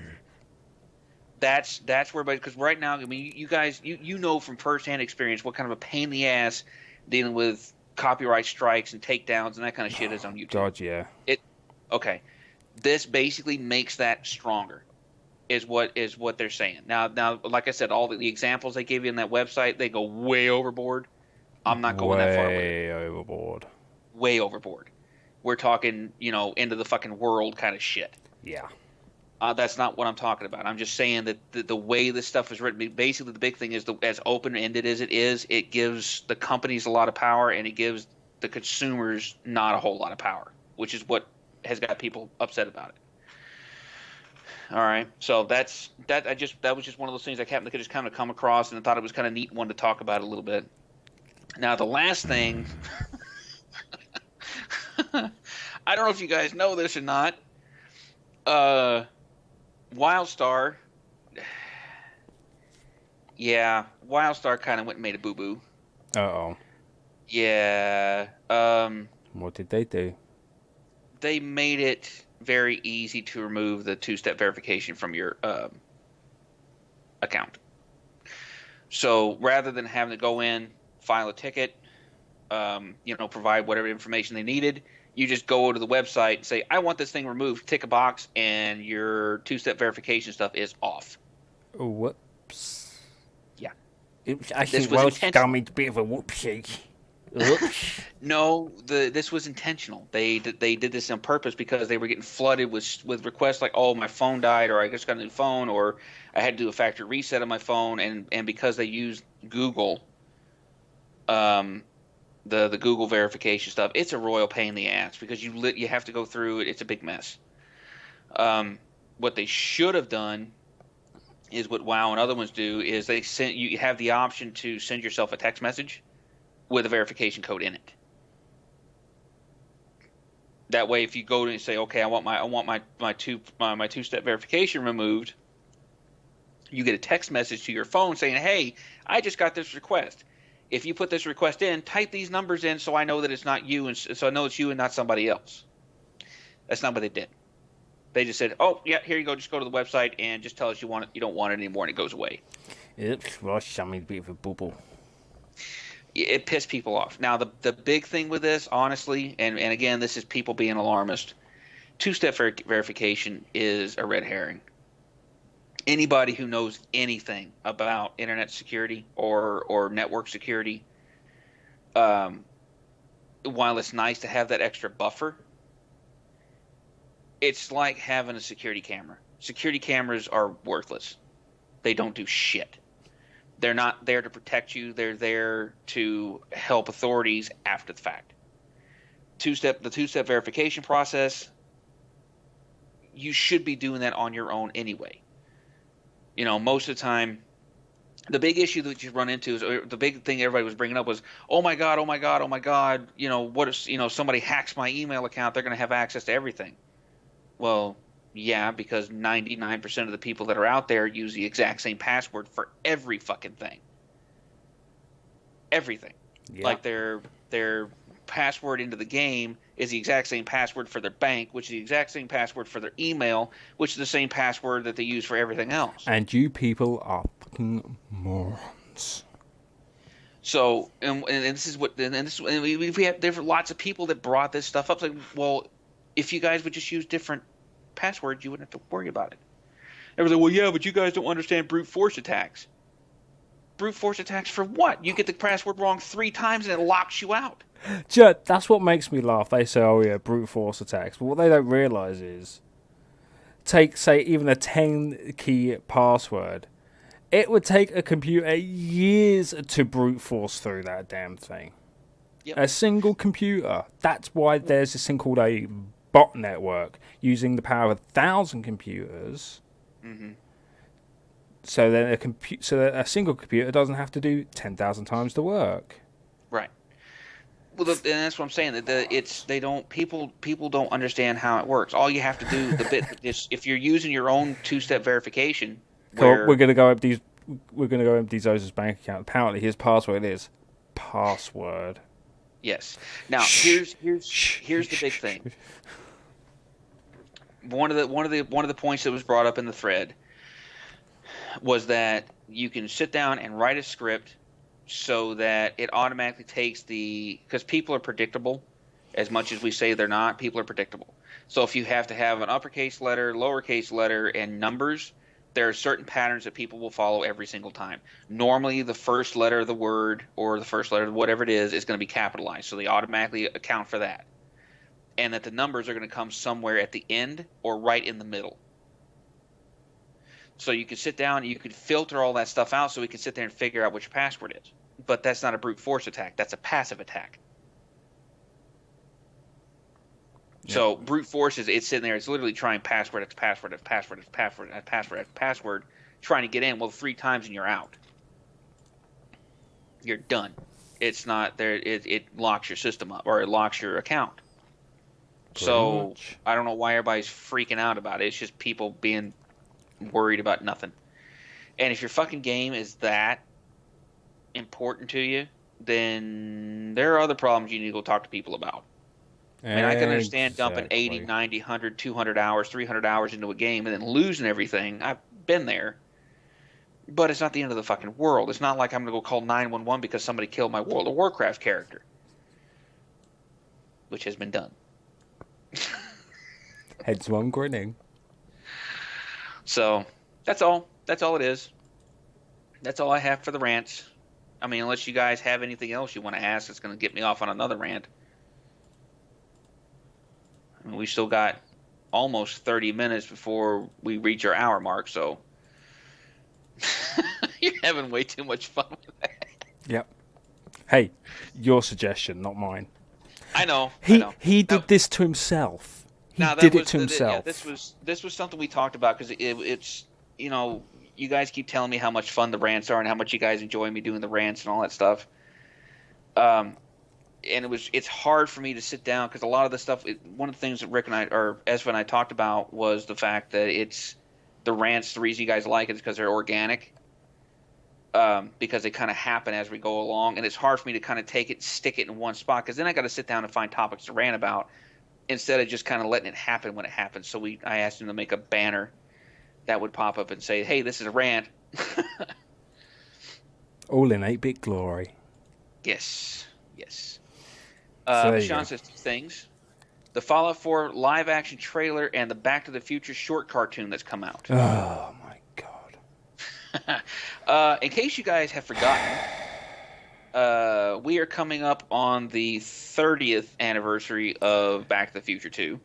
Speaker 2: That's where, because right now, I mean, you guys, you know from firsthand experience what kind of a pain in the ass dealing with copyright strikes and takedowns and that kind of shit is on YouTube.
Speaker 1: God, yeah.
Speaker 2: Okay. This basically makes that stronger, is what they're saying. Now, like I said, all the examples they gave you in that website, they go way overboard. I'm not going that far with it. Way overboard. We're talking, end of the fucking world kind of shit.
Speaker 1: Yeah.
Speaker 2: That's not what I'm talking about. I'm just saying that the way this stuff is written, basically the big thing is as open-ended as it is, it gives the companies a lot of power and it gives the consumers not a whole lot of power, which is what has got people upset about it. All right, so that was just one of those things I happened to just kind of come across, and I thought it was kind of neat one to talk about a little bit. Now the last thing, I don't know if you guys know this or not. WildStar. Yeah, WildStar kind of went and made a boo-boo.
Speaker 1: Uh-oh.
Speaker 2: Yeah.
Speaker 1: What did they do?
Speaker 2: They made it very easy to remove the two-step verification from your account. So rather than having to go in, file a ticket, provide whatever information they needed, you just go to the website and say, I want this thing removed, tick a box, and your two-step verification stuff is off.
Speaker 1: Whoops.
Speaker 2: Yeah.
Speaker 1: Oops, I think Welsh made a bit of a whoopsie. Oops.
Speaker 2: No, this was intentional. They did this on purpose because they were getting flooded with requests like, oh, my phone died, or I just got a new phone, or I had to do a factory reset on my phone, and because they used Google, the Google verification stuff, it's a royal pain in the ass because you have to go through it. It's a big mess. What they should have done is what WoW and other ones do is you have the option to send yourself a text message with a verification code in it. That way, if you go and say, okay, I want my two-step verification removed, you get a text message to your phone saying, hey, I just got this request. If you put this request in, type these numbers in so I know that it's not you, and so I know it's you and not somebody else. That's not what they did. They just said, oh, yeah, here you go. Just go to the website and just tell us you don't want it anymore, and it goes away.
Speaker 1: Oops, Ross, I made a bit of a bubble.
Speaker 2: It pissed people off. Now, the big thing with this, honestly, and again, this is people being alarmist, two-step verification is a red herring. Anybody who knows anything about internet security or network security, while it's nice to have that extra buffer, it's like having a security camera. Security cameras are worthless. They don't do shit. They're not there to protect you. They're there to help authorities after the fact. The two-step verification process, you should be doing that on your own anyway. Most of the time, the big issue that you run into is the big thing everybody was bringing up was, oh my God. What if somebody hacks my email account? They're going to have access to everything. Well, yeah, because 99% of the people that are out there use the exact same password for every fucking thing. Everything. Yeah. Like their password into the game is the exact same password for their bank, which is the exact same password for their email, which is the same password that they use for everything else.
Speaker 1: And you people are fucking morons.
Speaker 2: So, and this is what, there's lots of people that brought this stuff up. Like, well, if you guys would just use different passwords, you wouldn't have to worry about it. Everyone's like, well, yeah, but you guys don't understand brute force attacks. Brute force attacks for what? You get the password wrong 3 times and it locks you out.
Speaker 1: Judd, that's what makes me laugh. They say, oh yeah, brute force attacks. But what they don't realise is, say, even a 10-key password. It would take a computer years to brute force through that damn thing. Yep. A single computer. That's why there's this thing called a bot network, using the power of 1,000 computers. Mm-hmm. So that a single computer doesn't have to do 10,000 times the work.
Speaker 2: Right. Well, and that's what I'm saying. People don't understand how it works. All you have to do, is if you're using your own two-step verification.
Speaker 1: We're going to go empty Zosa's bank account. Apparently, his password is password.
Speaker 2: Yes. Now, here's the big thing. One of the points that was brought up in the thread was that you can sit down and write a script so that it automatically takes because people are predictable. As much as we say they're not, people are predictable. So if you have to have an uppercase letter, lowercase letter, and numbers, there are certain patterns that people will follow every single time. Normally, the first letter of the word or the first letter of whatever it is going to be capitalized, so they automatically account for that. And that the numbers are going to come somewhere at the end or right in the middle. So you can sit down and you can filter all that stuff out so we can sit there and figure out what your password is. But that's not a brute force attack. That's a passive attack. Yep. So brute force it's sitting there. It's literally trying password X password X password X password X password X password, trying to get in. Well, 3 times and you're out. You're done. It's not there. It locks your system up or it locks your account. So
Speaker 1: much.
Speaker 2: I don't know why everybody's freaking out about it. It's just people being worried about nothing. And if your fucking game is that important to you, then there are other problems you need to go talk to people about. I mean, I can understand dumping 80, 90, 100, 200 hours, 300 hours into a game and then losing everything. I've been there. But it's not the end of the fucking world. It's not like I'm going to go call 911 because somebody killed my World of Warcraft character. Which has been done.
Speaker 1: Heads one grinning.
Speaker 2: So, that's all. That's all it is. That's all I have for the rants. I mean, unless you guys have anything else you want to ask that's going to get me off on another rant. I mean, we still got almost 30 minutes before we reach our hour mark, so... You're having way too much fun with that.
Speaker 1: Yep. Hey, your suggestion, not mine.
Speaker 2: I know.
Speaker 1: He did this to himself. He did it to himself.
Speaker 2: Yeah, this was something we talked about because it's you know, you guys keep telling me how much fun the rants are and how much you guys enjoy me doing the rants and all that stuff. And it's hard for me to sit down because a lot of the stuff. One of the things that Rick and I or Esva and I talked about was the fact that it's the rants. The reason you guys like it is because they're organic. Because they kind of happen as we go along, and it's hard for me to kind of take it, stick it in one spot, because then I got to sit down and find topics to rant about instead of just kind of letting it happen when it happens. So I asked him to make a banner that would pop up and say, "Hey, this is a rant."
Speaker 1: All in 8-bit glory.
Speaker 2: Yes.
Speaker 1: So
Speaker 2: Sean says two things: the Fallout 4 live-action trailer and the Back to the Future short cartoon that's come out.
Speaker 1: Oh my god.
Speaker 2: In case you guys have forgotten, we are coming up on the 30th anniversary of Back to the Future 2.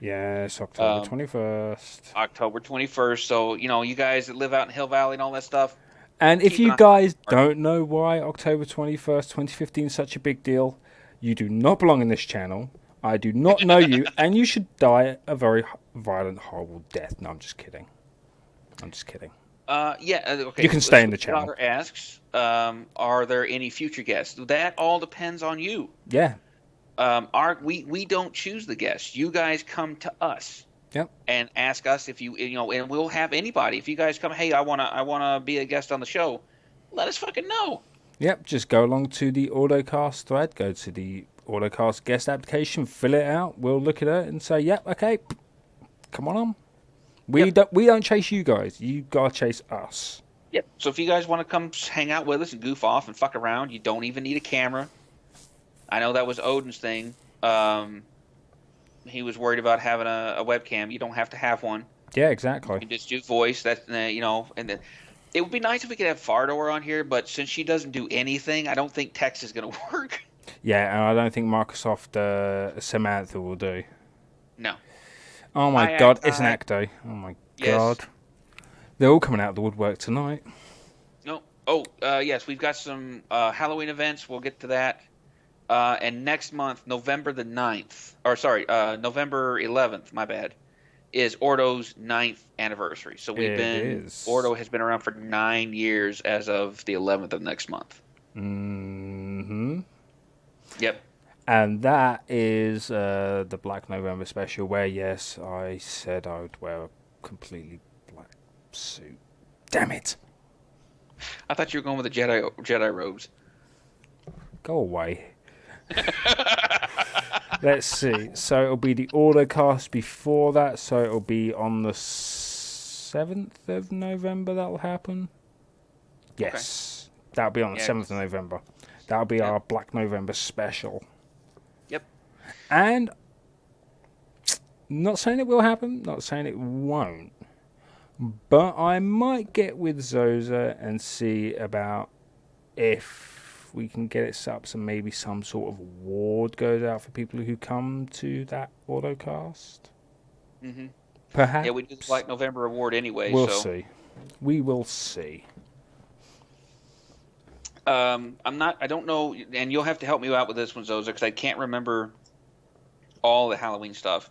Speaker 1: Yes, October 21st.
Speaker 2: October 21st. So, you guys that live out in Hill Valley and all that stuff.
Speaker 1: And if you guys don't know why October 21st, 2015 is such a big deal, you do not belong in this channel. I do not know you, and you should die a very violent, horrible death. No, I'm just kidding.
Speaker 2: Okay.
Speaker 1: You can stay in the channel.
Speaker 2: Daughter asks, are there any future guests? That all depends on you.
Speaker 1: Yeah.
Speaker 2: We don't choose the guests. You guys come to us.
Speaker 1: Yep.
Speaker 2: And ask us if and we'll have anybody. If you guys come, hey, I wanna be a guest on the show, let us fucking know.
Speaker 1: Yep. Just go along to the Ordocast thread. Go to the Ordocast guest application. Fill it out. We'll look at it and say, yep, okay, come on. We don't chase you guys. You gotta chase us.
Speaker 2: Yep. So if you guys want to come hang out with us and goof off and fuck around, you don't even need a camera. I know that was Odin's thing. He was worried about having a webcam. You don't have to have one.
Speaker 1: Yeah, exactly.
Speaker 2: You can just do voice. That's and then it would be nice if we could have Fardor on here, but since she doesn't do anything, I don't think text is going to work.
Speaker 1: Yeah, and I don't think Microsoft Samantha will do.
Speaker 2: No.
Speaker 1: Oh my god, it's an Acto. Oh my god. They're all coming out of the woodwork tonight.
Speaker 2: No. Oh, yes, we've got some Halloween events. We'll get to that. And next month, November 11th, my bad, is Ordo's 9th anniversary. So Ordo has been around for 9 years as of the 11th of next month.
Speaker 1: Mm-hmm.
Speaker 2: Yep.
Speaker 1: And that is the Black November special where, yes, I said I would wear a completely black suit. Damn it.
Speaker 2: I thought you were going with the Jedi robes.
Speaker 1: Go away. Let's see. So it'll be the Ordocast before that. So it'll be on the 7th of November that'll happen. Yes. Okay. That'll be on the 7th of November. That'll be our Black November special.
Speaker 2: Yep.
Speaker 1: And not saying it will happen, not saying it won't. But I might get with Zoza and see about if we can get it set up so maybe some sort of award goes out for people who come to that Ordocast.
Speaker 2: Mm-hmm.
Speaker 1: Perhaps.
Speaker 2: Yeah, we do the Black November award anyway.
Speaker 1: We'll see. We will see.
Speaker 2: I don't know, and you'll have to help me out with this one, Zoza, because I can't remember all the Halloween stuff.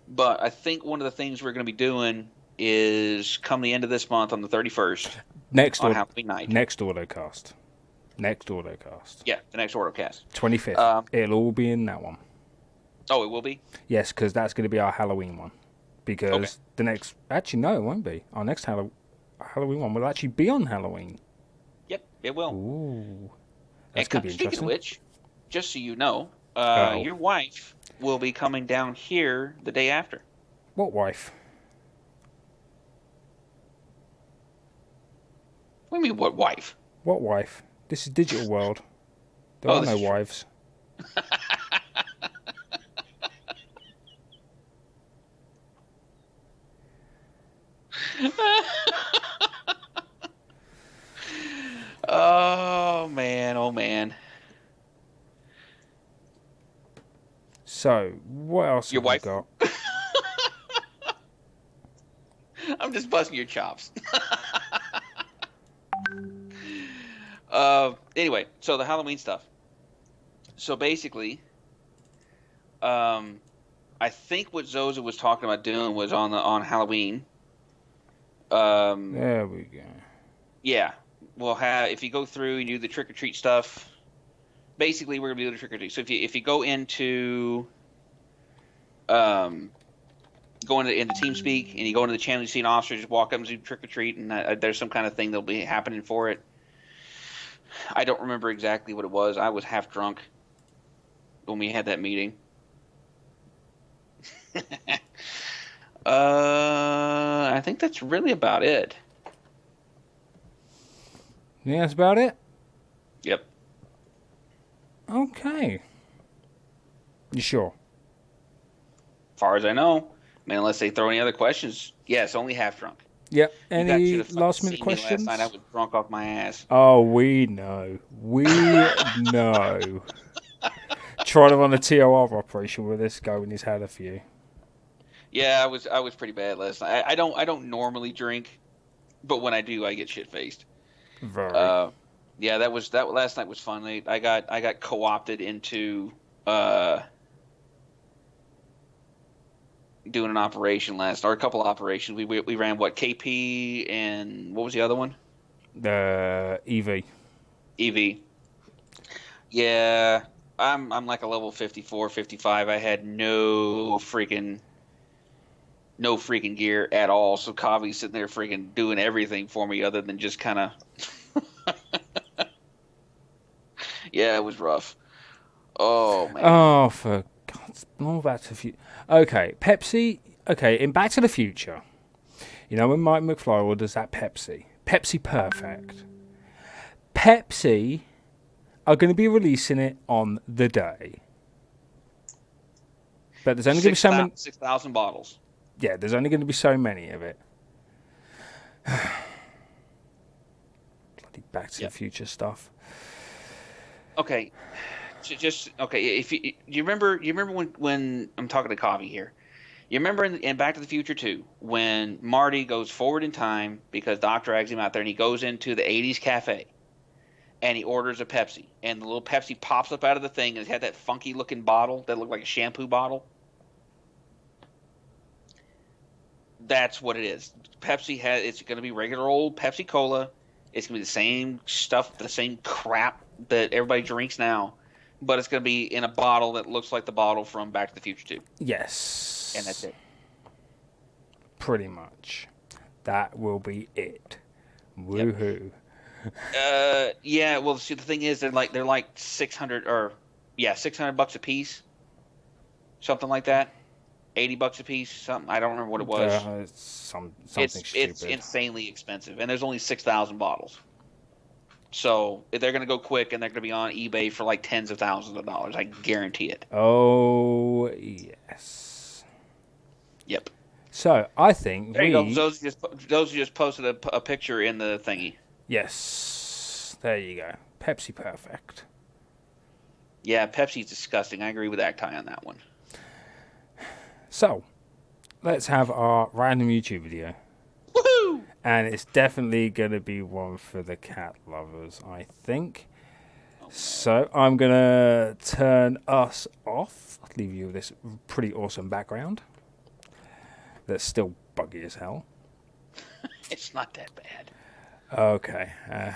Speaker 2: But I think one of the things we're going to be doing is come the end of this month on the 31st. Halloween night.
Speaker 1: Next Ordocast.
Speaker 2: Yeah, the next Ordocast.
Speaker 1: 25th. It'll all be in that one.
Speaker 2: Oh, it will be?
Speaker 1: Yes, because that's going to be our Halloween one.
Speaker 2: Okay.
Speaker 1: Because the next... Actually, no, it won't be. Our next Halloween one will actually be on Halloween.
Speaker 2: Yep, it will.
Speaker 1: Ooh. That's
Speaker 2: And
Speaker 1: going to be
Speaker 2: speaking of
Speaker 1: interesting.
Speaker 2: which, just so you know,
Speaker 1: Uh-oh.
Speaker 2: your wife will be coming down here the day after.
Speaker 1: What wife?
Speaker 2: What do you mean, what wife?
Speaker 1: What wife? This is digital world. There
Speaker 2: Oh,
Speaker 1: are
Speaker 2: this
Speaker 1: no
Speaker 2: is true.
Speaker 1: wives.
Speaker 2: Oh, man. Oh, man.
Speaker 1: So, what else
Speaker 2: Your
Speaker 1: have we
Speaker 2: wife?
Speaker 1: got?
Speaker 2: I'm just busting your chops. Anyway, so the Halloween stuff. So basically, I think what Zoza was talking about doing was on Halloween.
Speaker 1: There we go.
Speaker 2: Yeah, we'll have if you go through and do the trick or treat stuff. Basically, we're gonna do the trick or treat. So if you go into go into TeamSpeak and you go into the channel, you see an officer just walk up and do trick or treat, and there's some kind of thing that'll be happening for it. I don't remember exactly what it was. I was half drunk when we had that meeting. I think that's really about it.
Speaker 1: Yeah, that's about it?
Speaker 2: Yep.
Speaker 1: Okay. You sure?
Speaker 2: Far as I know. I mean, unless they throw any other questions. Yes, only half drunk.
Speaker 1: Yep.
Speaker 2: You guys should
Speaker 1: Any
Speaker 2: have fucking
Speaker 1: last minute
Speaker 2: seen me last
Speaker 1: questions?
Speaker 2: night. I was drunk off my ass.
Speaker 1: Oh, we know. We know. Trying to run a TOR operation with this guy when he's had a few.
Speaker 2: Yeah, I was pretty bad last night. I don't normally drink, but when I do, I get shit faced.
Speaker 1: Very.
Speaker 2: Yeah, that last night was fun. I got co-opted into doing an operation or a couple operations. We ran what, KP, and what was the other one?
Speaker 1: The EV.
Speaker 2: EV. Yeah, I'm like a level 54, 55. I had no freaking gear at all. So Kavi's sitting there freaking doing everything for me other than just kind of. Yeah, it was rough. Oh man.
Speaker 1: Oh, for God's... More Back to the Future. Okay, Pepsi. Okay, in Back to the Future, you know when Mike McFly orders that Pepsi? Pepsi Perfect. Pepsi are going to be releasing it on the day. But there's only going to be so many...
Speaker 2: 6,000 bottles.
Speaker 1: Yeah, there's only going to be so many of it. Bloody Back to the Future stuff.
Speaker 2: Okay, just okay. If you remember when I'm talking to Kavi here, you remember in Back to the Future 2 when Marty goes forward in time because Doc drags him out there and he goes into the '80s cafe and he orders a Pepsi and the little Pepsi pops up out of the thing and it had that funky looking bottle that looked like a shampoo bottle. That's what it is. It's going to be regular old Pepsi Cola. It's going to be the same stuff, the same crap that everybody drinks now, but it's going to be in a bottle that looks like the bottle from Back to the Future 2.
Speaker 1: Yes.
Speaker 2: And that's it.
Speaker 1: Pretty much. That will be it. Woohoo.
Speaker 2: Yeah, well, see, the thing is, they're like 600 $600 a piece. Something like that. $80 a piece, something. I don't remember what it was.
Speaker 1: Something stupid.
Speaker 2: It's insanely expensive, and there's only 6,000 bottles. So they're going to go quick, and they're going to be on eBay for like tens of thousands of dollars. I guarantee it.
Speaker 1: Oh yes.
Speaker 2: Yep.
Speaker 1: So I think
Speaker 2: there you go. Those just posted a picture in the thingy.
Speaker 1: Yes. There you go. Pepsi Perfect.
Speaker 2: Yeah, Pepsi's disgusting. I agree with Acti on that one.
Speaker 1: So, let's have our random YouTube video.
Speaker 2: Woohoo!
Speaker 1: And it's definitely going to be one for the cat lovers, I think. So, I'm going to turn us off. I'll leave you with this pretty awesome background. That's still buggy as hell.
Speaker 2: It's not that bad.
Speaker 1: Okay. I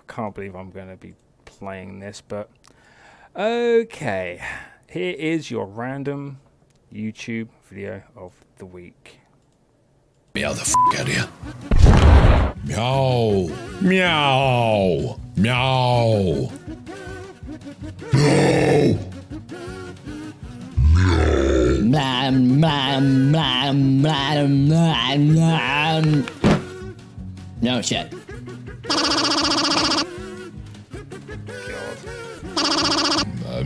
Speaker 1: can't believe I'm going to be playing this, but... Okay. Here is your random YouTube video of the week.
Speaker 3: Meow the f*** out of here. Meow. Meow. Meow.
Speaker 4: No shit.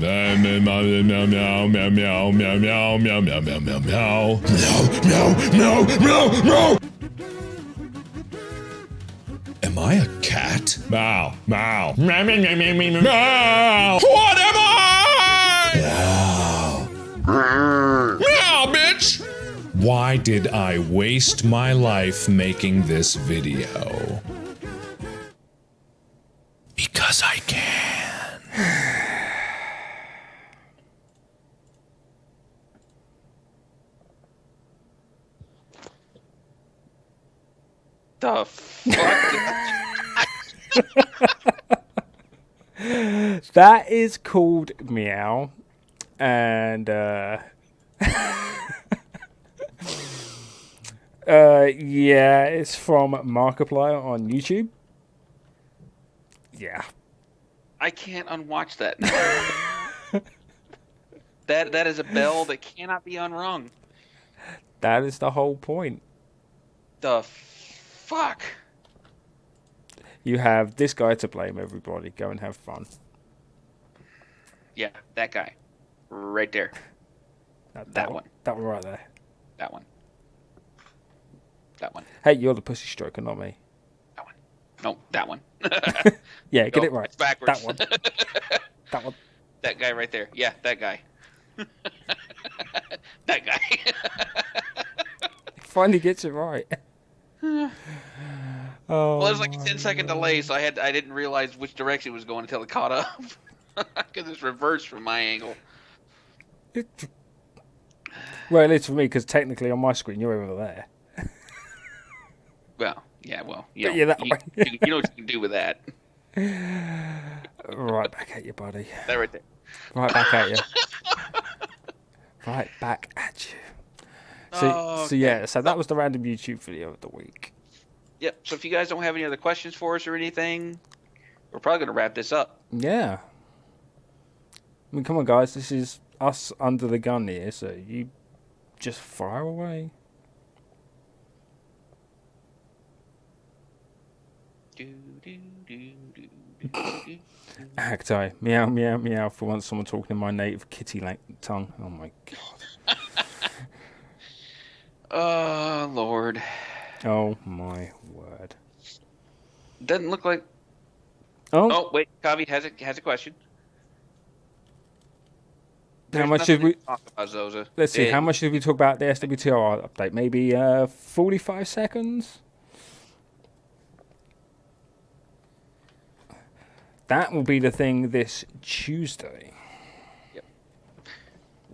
Speaker 3: Meow meow meow meow meow meow meow meow meow meow meow meow meow meow meow meow. Am I a cat? Meow meow meow meow meow meow meow meow. What am I? Meow. Meow, bitch. Why did I waste my life making this video? Because I can.
Speaker 2: The fuck?
Speaker 1: That is called Meow. And, yeah, it's from Markiplier on YouTube. Yeah.
Speaker 2: I can't unwatch that now. That is a bell that cannot be unrung.
Speaker 1: That is the whole point.
Speaker 2: The fuck?
Speaker 1: You have this guy to blame, everybody. Go and have fun.
Speaker 2: Yeah, that guy. Right there. That one.
Speaker 1: That one right there.
Speaker 2: That one. That one.
Speaker 1: Hey, you're the pussy stroker, not me.
Speaker 2: That one. No, that one.
Speaker 1: Yeah, get it right.
Speaker 2: It's backwards.
Speaker 1: That one. That one.
Speaker 2: That guy right there. Yeah, that guy. That guy.
Speaker 1: He finally gets it right. Oh,
Speaker 2: Well, there's like a 10-second delay, so I didn't realize which direction it was going until it caught up. Because it's reversed from my angle.
Speaker 1: Well, it is for me, because technically on my screen, you're over there.
Speaker 2: Well, yeah, well,
Speaker 1: But yeah, that way.
Speaker 2: you know what you can do with that.
Speaker 1: Right back at you, buddy.
Speaker 2: That right there.
Speaker 1: Right back at you. Right back at you. So yeah, so that was the random YouTube video of the week.
Speaker 2: Yep. So if you guys don't have any other questions for us or anything, we're probably going to wrap this up.
Speaker 1: Yeah. I mean, come on, guys. This is us under the gun here, so you just fire away. Acti, meow, meow, meow. For once, someone talking in my native kitty tongue. Oh my god.
Speaker 2: Oh, Lord.
Speaker 1: Oh my word.
Speaker 2: Doesn't look like...
Speaker 1: Oh,
Speaker 2: Oh, wait. Kavi has a question.
Speaker 1: how
Speaker 2: There's
Speaker 1: much did
Speaker 2: nothing
Speaker 1: we...
Speaker 2: to talk about, Zoza.
Speaker 1: Let's see, how much did we talk about the SWTR update? Maybe 45 seconds? That will be the thing this Tuesday.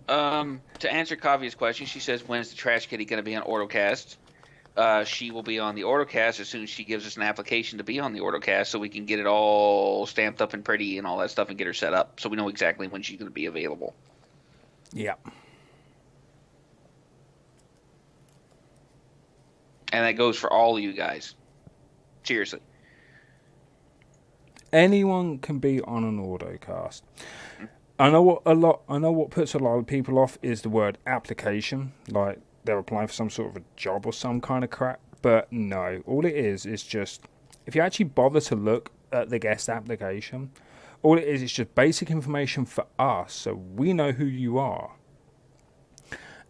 Speaker 2: To answer Kavi's question, she says, when's the Trash Kitty going to be on Ordocast? She will be on the Ordocast as soon as she gives us an application to be on the Ordocast, so we can get it all stamped up and pretty and all that stuff and get her set up, so we know exactly when she's going to be available.
Speaker 1: Yeah.
Speaker 2: And that goes for all of you guys. Seriously.
Speaker 1: Anyone can be on an Ordocast. I know what puts a lot of people off is the word application, like they're applying for some sort of a job or some kind of crap. But no, all it is just, if you actually bother to look at the guest application, all it is just basic information for us, so we know who you are,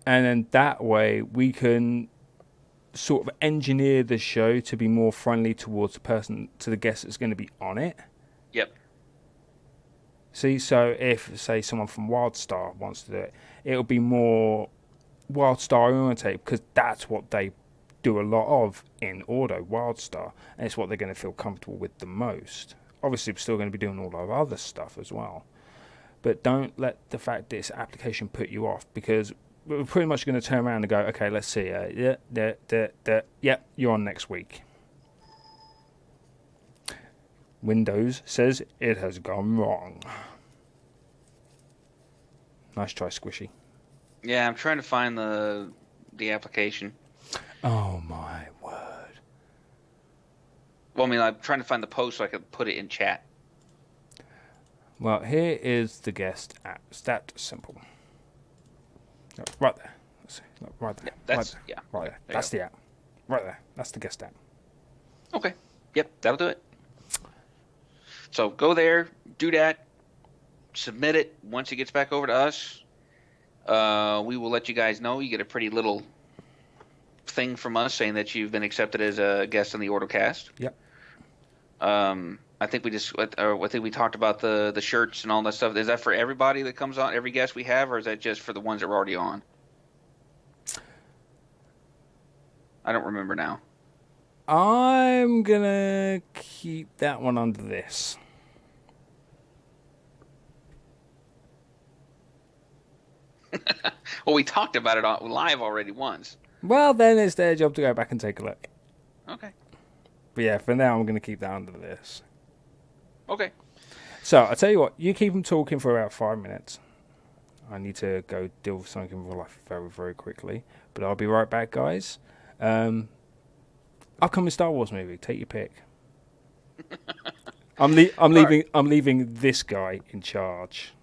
Speaker 1: and then that way we can sort of engineer the show to be more friendly towards the guest that's going to be on it.
Speaker 2: Yep.
Speaker 1: See, so if, say, someone from WildStar wants to do it, it'll be more WildStar oriented, because that's what they do a lot of in WildStar, and it's what they're going to feel comfortable with the most. Obviously, we're still going to be doing all our other stuff as well. But don't let the fact that this application put you off, because we're pretty much going to turn around and go, okay, let's see. Yeah, you're on next week. Windows says it has gone wrong. Nice try, Squishy.
Speaker 2: Yeah, I'm trying to find the application.
Speaker 1: Oh my word.
Speaker 2: Well, I mean, I'm trying to find the post so I can put it in chat.
Speaker 1: Well, here is the guest app. It's that simple. Right there. Let's see. Look, right there.
Speaker 2: Yeah, that's
Speaker 1: right there.
Speaker 2: yeah.
Speaker 1: Right
Speaker 2: Okay,
Speaker 1: there.
Speaker 2: there
Speaker 1: That's the app. Right there. That's the guest app.
Speaker 2: Okay. Yep, that'll do it. So go there, do that, submit it. Once it gets back over to us, we will let you guys know. You get a pretty little thing from us saying that you've been accepted as a guest on the Ordocast.
Speaker 1: Yep.
Speaker 2: I think we talked about the shirts and all that stuff. Is that for everybody that comes on, every guest we have, or is that just for the ones that were already on? I don't remember now.
Speaker 1: I'm gonna keep that one under this.
Speaker 2: Well, we talked about it live already once.
Speaker 1: Well, then it's their job to go back and take a look.
Speaker 2: Okay.
Speaker 1: But yeah, for now, I'm gonna keep that under this.
Speaker 2: Okay.
Speaker 1: So I tell you what, you keep them talking for about 5 minutes. I need to go deal with something in real life very, very quickly. But I'll be right back, guys. Upcoming Star Wars movie. Take your pick. I'm leaving this guy in charge.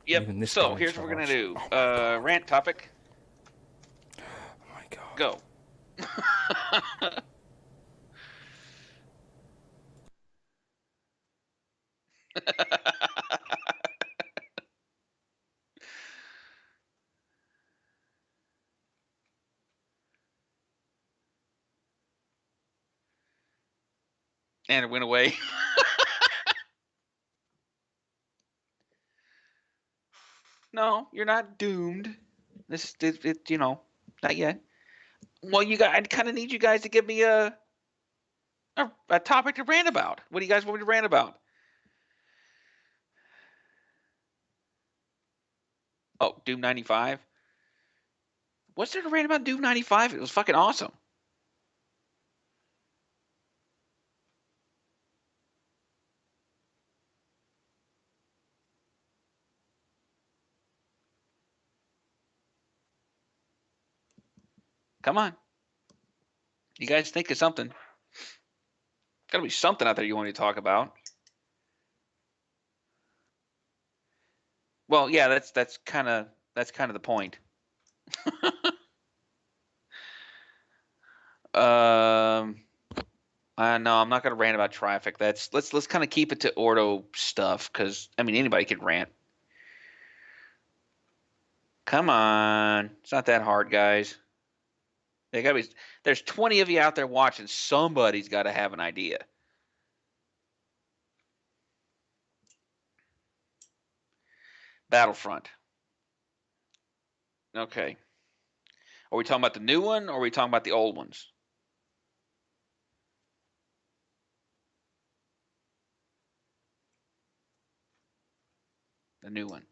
Speaker 2: Yep. So here's what we're gonna do. Rant topic.
Speaker 1: Oh my god.
Speaker 2: Go. And it went away. No, you're not doomed. Not yet. Well, I kind of need you guys to give me a topic to rant about. What do you guys want me to rant about? Oh, Doom 95. What's there to rant about Doom 95? It was fucking awesome. Come on. You guys think of something. Got to be something out there you want me to talk about. Well, yeah, that's kind of the point. No, I'm not gonna rant about traffic. Let's kind of keep it to Ordo stuff because I mean anybody can rant. Come on, it's not that hard, guys. There's 20 of you out there watching. Somebody's got to have an idea. Battlefront. Okay. Are we talking about the new one or are we talking about the old ones? The new one.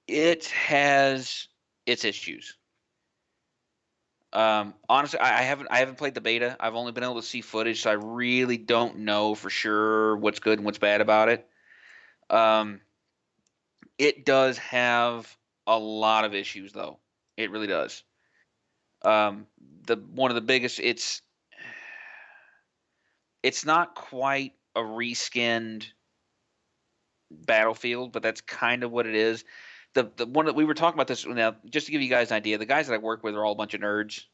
Speaker 2: It has its issues. Honestly, I haven't played the beta. I've only been able to see footage, so I really don't know for sure what's good and what's bad about it. It does have a lot of issues, though. It really does. One of the biggest. It's not quite a reskinned Battlefield, but that's kind of what it is. The one that we were talking about this now, just to give you guys an idea, the guys that I work with are all a bunch of nerds.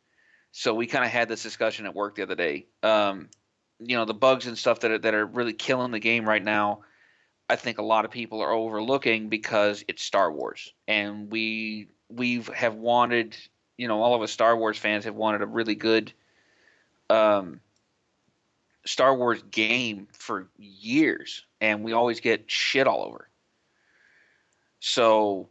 Speaker 2: So we kind of had this discussion at work the other day. The bugs and stuff that are really killing the game right now. I think a lot of people are overlooking because it's Star Wars, and we have wanted, all of us Star Wars fans have wanted a really good Star Wars game for years, and we always get shit all over. So,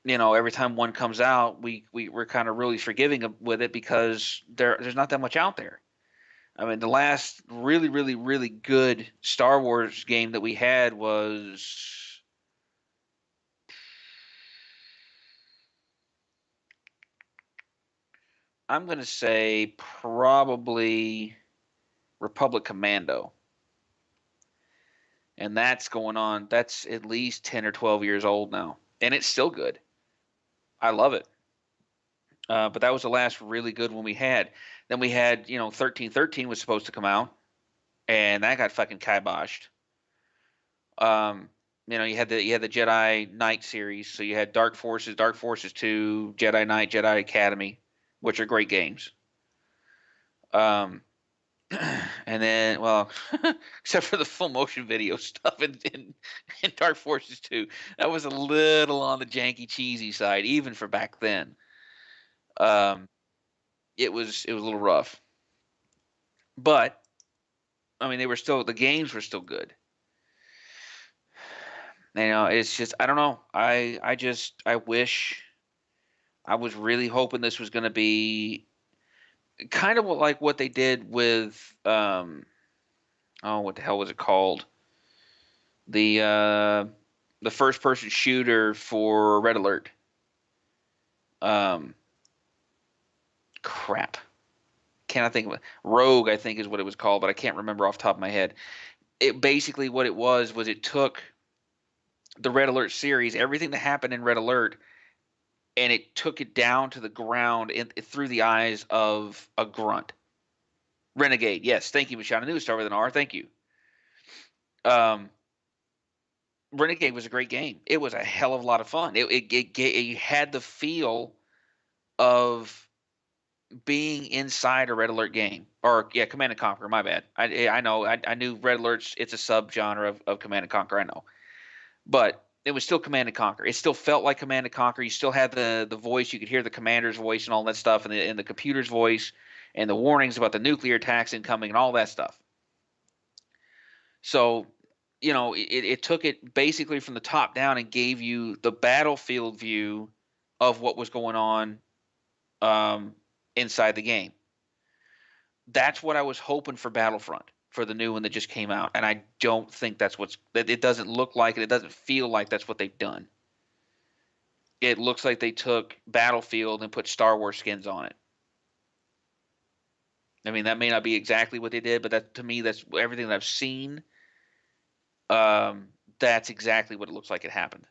Speaker 2: every time one comes out, we're kind of really forgiving with it because there's not that much out there. I mean, the last really, really, really good Star Wars game that we had was I'm going to say probably Republic Commando. And that's going on. That's at least 10 or 12 years old now. And it's still good. I love it. But that was the last really good one we had. Then we had, 1313 was supposed to come out, and that got fucking kiboshed. You had the Jedi Knight series, so you had Dark Forces 2, Jedi Knight, Jedi Academy, which are great games. And then, well, except for the full motion video stuff in Dark Forces 2, that was a little on the janky, cheesy side, even for back then. It was a little rough, but I mean, the games were still good. It's just, I don't know. I wish, I was really hoping this was going to be kind of like what they did with, what the hell was it called? The first person shooter for Red Alert. Crap. Cannot think of it. Rogue, I think is what it was called, but I can't remember off the top of my head. It basically, what it was it took the Red Alert series, everything that happened in Red Alert, and it took it down to the ground through the eyes of a grunt. Renegade, yes, thank you, Michelle. I knew it started with an R. Thank you. Renegade was a great game. It was a hell of a lot of fun. It had the feel of being inside a Red Alert game, or Command and Conquer. My bad. I know. I knew Red Alert's. It's a subgenre of Command and Conquer. I know, but it was still Command and Conquer. It still felt like Command and Conquer. You still had the voice. You could hear the commander's voice and all that stuff, and the computer's voice, and the warnings about the nuclear attacks incoming and all that stuff. So, it took it basically from the top down and gave you the battlefield view of what was going on inside the game. That's what I was hoping for Battlefront, for the new one that just came out, and I don't think that it doesn't look like it. It doesn't feel like that's what they've done. It looks like they took Battlefield and put Star Wars skins on it. I mean, that may not be exactly what they did, but to me, that's everything that I've seen. That's exactly what it looks like it happened.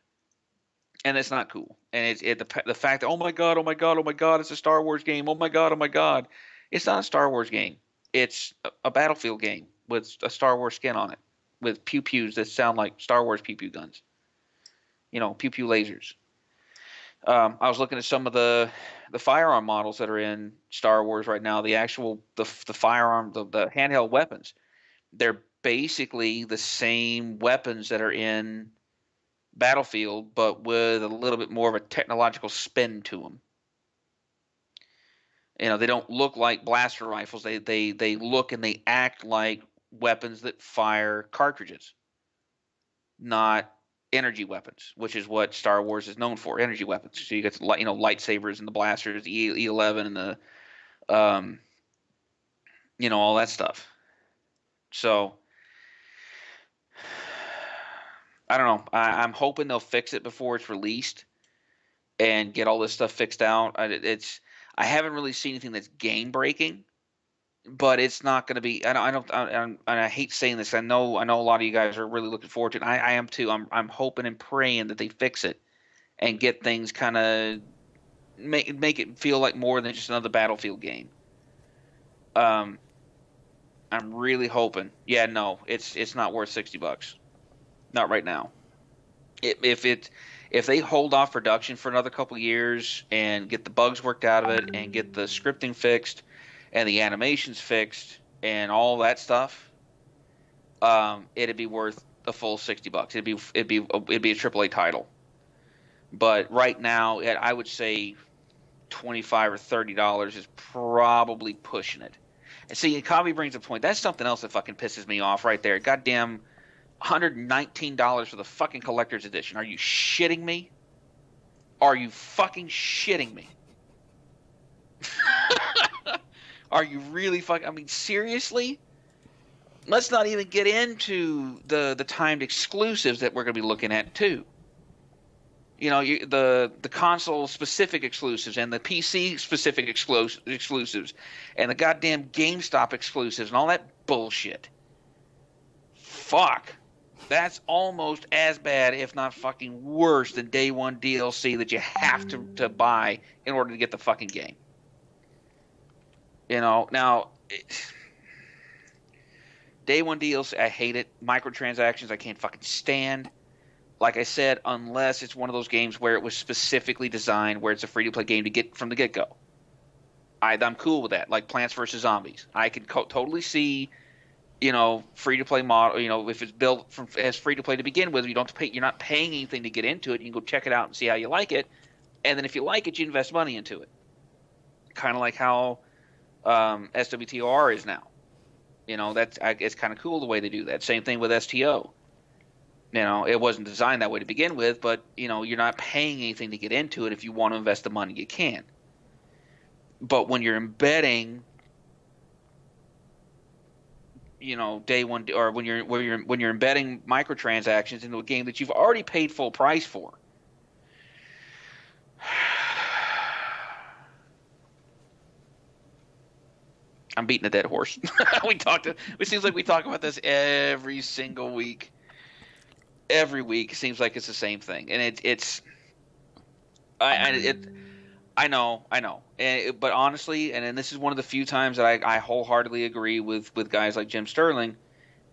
Speaker 2: And it's not cool. And the fact that, oh my god, it's a Star Wars game. Oh my god. It's not a Star Wars game. It's a Battlefield game with a Star Wars skin on it, with pew-pews that sound like Star Wars pew-pew guns. Pew-pew lasers. I was looking at some of the firearm models that are in Star Wars right now. The actual the firearm, the handheld weapons. They're basically the same weapons that are in Battlefield, but with a little bit more of a technological spin to them. They don't look like blaster rifles. They look and they act like weapons that fire cartridges, not energy weapons, which is what Star Wars is known for. Energy weapons. So you got lightsabers and the blasters, the E11 and the all that stuff. So I don't know. I'm hoping they'll fix it before it's released and get all this stuff fixed out. I haven't really seen anything that's game breaking, but it's not going to be. I hate saying this. I know a lot of you guys are really looking forward to it. I am too. I'm hoping and praying that they fix it and get things kind of make it feel like more than just another Battlefield game. I'm really hoping. Yeah, no, it's not worth $60. Not right now. If they hold off production for another couple years and get the bugs worked out of it and get the scripting fixed and the animations fixed and all that stuff, it'd be worth a full $60. It'd be a AAA title. But right now, I would say $25 or $30 is probably pushing it. And see, Kavi brings a point. That's something else that fucking pisses me off right there. Goddamn. $119 for the fucking collector's edition. Are you shitting me? Are you fucking shitting me? Are you really fucking... I mean, seriously? Let's not even get into the timed exclusives that we're going to be looking at, too. The console-specific exclusives and the PC-specific exclusives and the goddamn GameStop exclusives and all that bullshit. Fuck. That's almost as bad, if not fucking worse, than day one DLC that you have to buy in order to get the fucking game. Now, day one DLC, I hate it. Microtransactions, I can't fucking stand. Like I said, unless it's one of those games where it was specifically designed, where it's a free-to-play game to get from the get-go. I'm cool with that. Like Plants vs. Zombies. I can totally see free-to-play model, if it's built as free-to-play to begin with, you don't have to pay, you're not paying anything to get into it. You can go check it out and see how you like it. And then if you like it, you invest money into it. Kind of like how SWTOR is now. It's kind of cool the way they do that. Same thing with STO. It wasn't designed that way to begin with, but, you're not paying anything to get into it. If you want to invest the money, you can. But when you're embedding day one, or when you're embedding microtransactions into a game that you've already paid full price for. I'm beating a dead horse. It seems like we talk about this every single week. Every week, it seems like it's the same thing, and I know. But honestly, and this is one of the few times that I wholeheartedly agree with guys like Jim Sterling,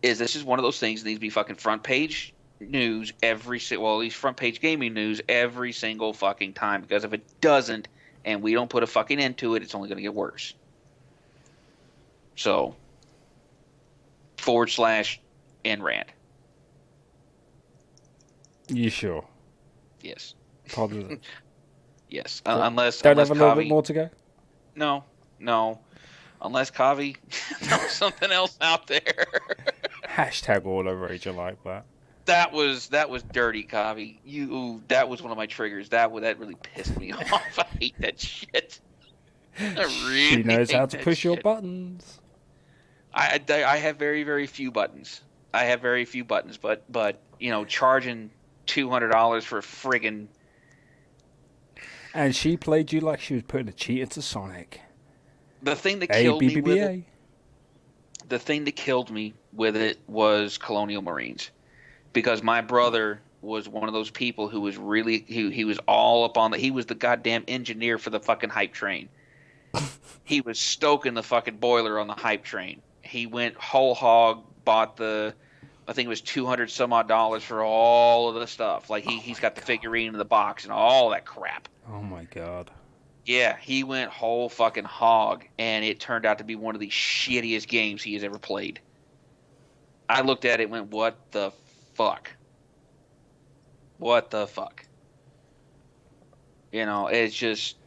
Speaker 2: is this is one of those things that needs to be fucking front page news at least front page gaming news every single fucking time. Because if it doesn't, and we don't put a fucking end to it, it's only going to get worse. So, /NRAND.
Speaker 1: You sure?
Speaker 2: Yes.
Speaker 1: Positive.
Speaker 2: Yes, unless
Speaker 1: have a
Speaker 2: Kavi,
Speaker 1: little bit more to go.
Speaker 2: No, unless Kavi knows something else out there.
Speaker 1: Hashtag all over rage like that.
Speaker 2: That was dirty, Kavi. That was one of my triggers. That really pissed me off. I hate that shit.
Speaker 1: She knows how to push your buttons.
Speaker 2: I have very, very few buttons. But charging $200 for a friggin'.
Speaker 1: And she played you like she was putting a cheat into Sonic.
Speaker 2: The thing that killed me with
Speaker 1: it.
Speaker 2: The thing that killed me with it was Colonial Marines, because my brother was one of those people who was really he was all up on he was the goddamn engineer for the fucking hype train. He was stoking the fucking boiler on the hype train. He went whole hog, bought I think it was $200 some odd for all of the stuff. Like he's got the figurine in the box and all that crap.
Speaker 1: Oh my god.
Speaker 2: Yeah, he went whole fucking hog, and it turned out to be one of the shittiest games he has ever played. I looked at it and went, what the fuck? What the fuck? It's just...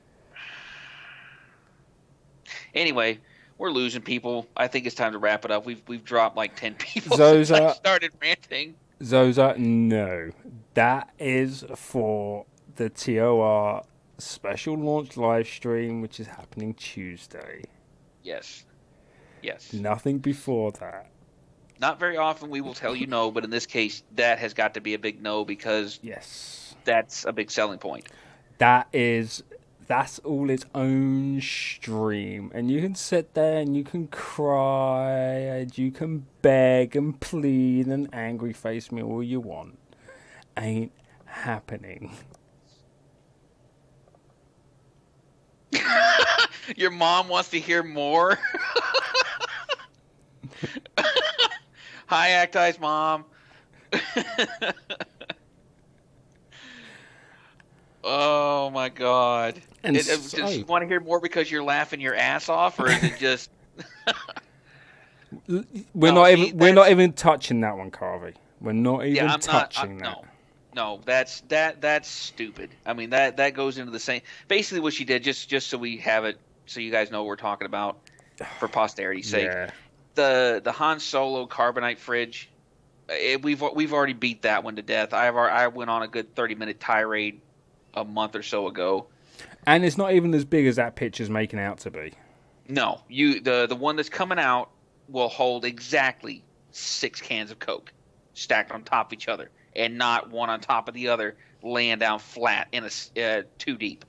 Speaker 2: Anyway, we're losing people. I think it's time to wrap it up. We've dropped like 10 people since I started ranting.
Speaker 1: Zoza, no. That is for the TOR special launch live stream, which is happening Tuesday.
Speaker 2: Yes.
Speaker 1: Nothing before that.
Speaker 2: Not very often we will tell you no, but in this case, that has got to be a big no, because that's a big selling point. That's all its own stream, and you can sit there and you can cry and you can beg and plead and angry face me all you want. Ain't happening. Your mom wants to hear more. Hi, Acti's mom. Oh my god!
Speaker 1: And
Speaker 2: Does you want to hear more because you're laughing your ass off, or is it just?
Speaker 1: We're not even touching that one, Carvey. We're not even touching that.
Speaker 2: No, that's stupid. I mean that goes into the same. Basically, what she did, just so we have it, so you guys know what we're talking about, for posterity's sake.
Speaker 1: Yeah.
Speaker 2: The Han Solo carbonite fridge. We've already beat that one to death. I went on a good 30-minute tirade a month or so ago.
Speaker 1: And it's not even as big as that picture's making out to be.
Speaker 2: No, the one that's coming out will hold exactly 6 cans of Coke stacked on top of each other, and not one on top of the other laying down flat in a 2 deep.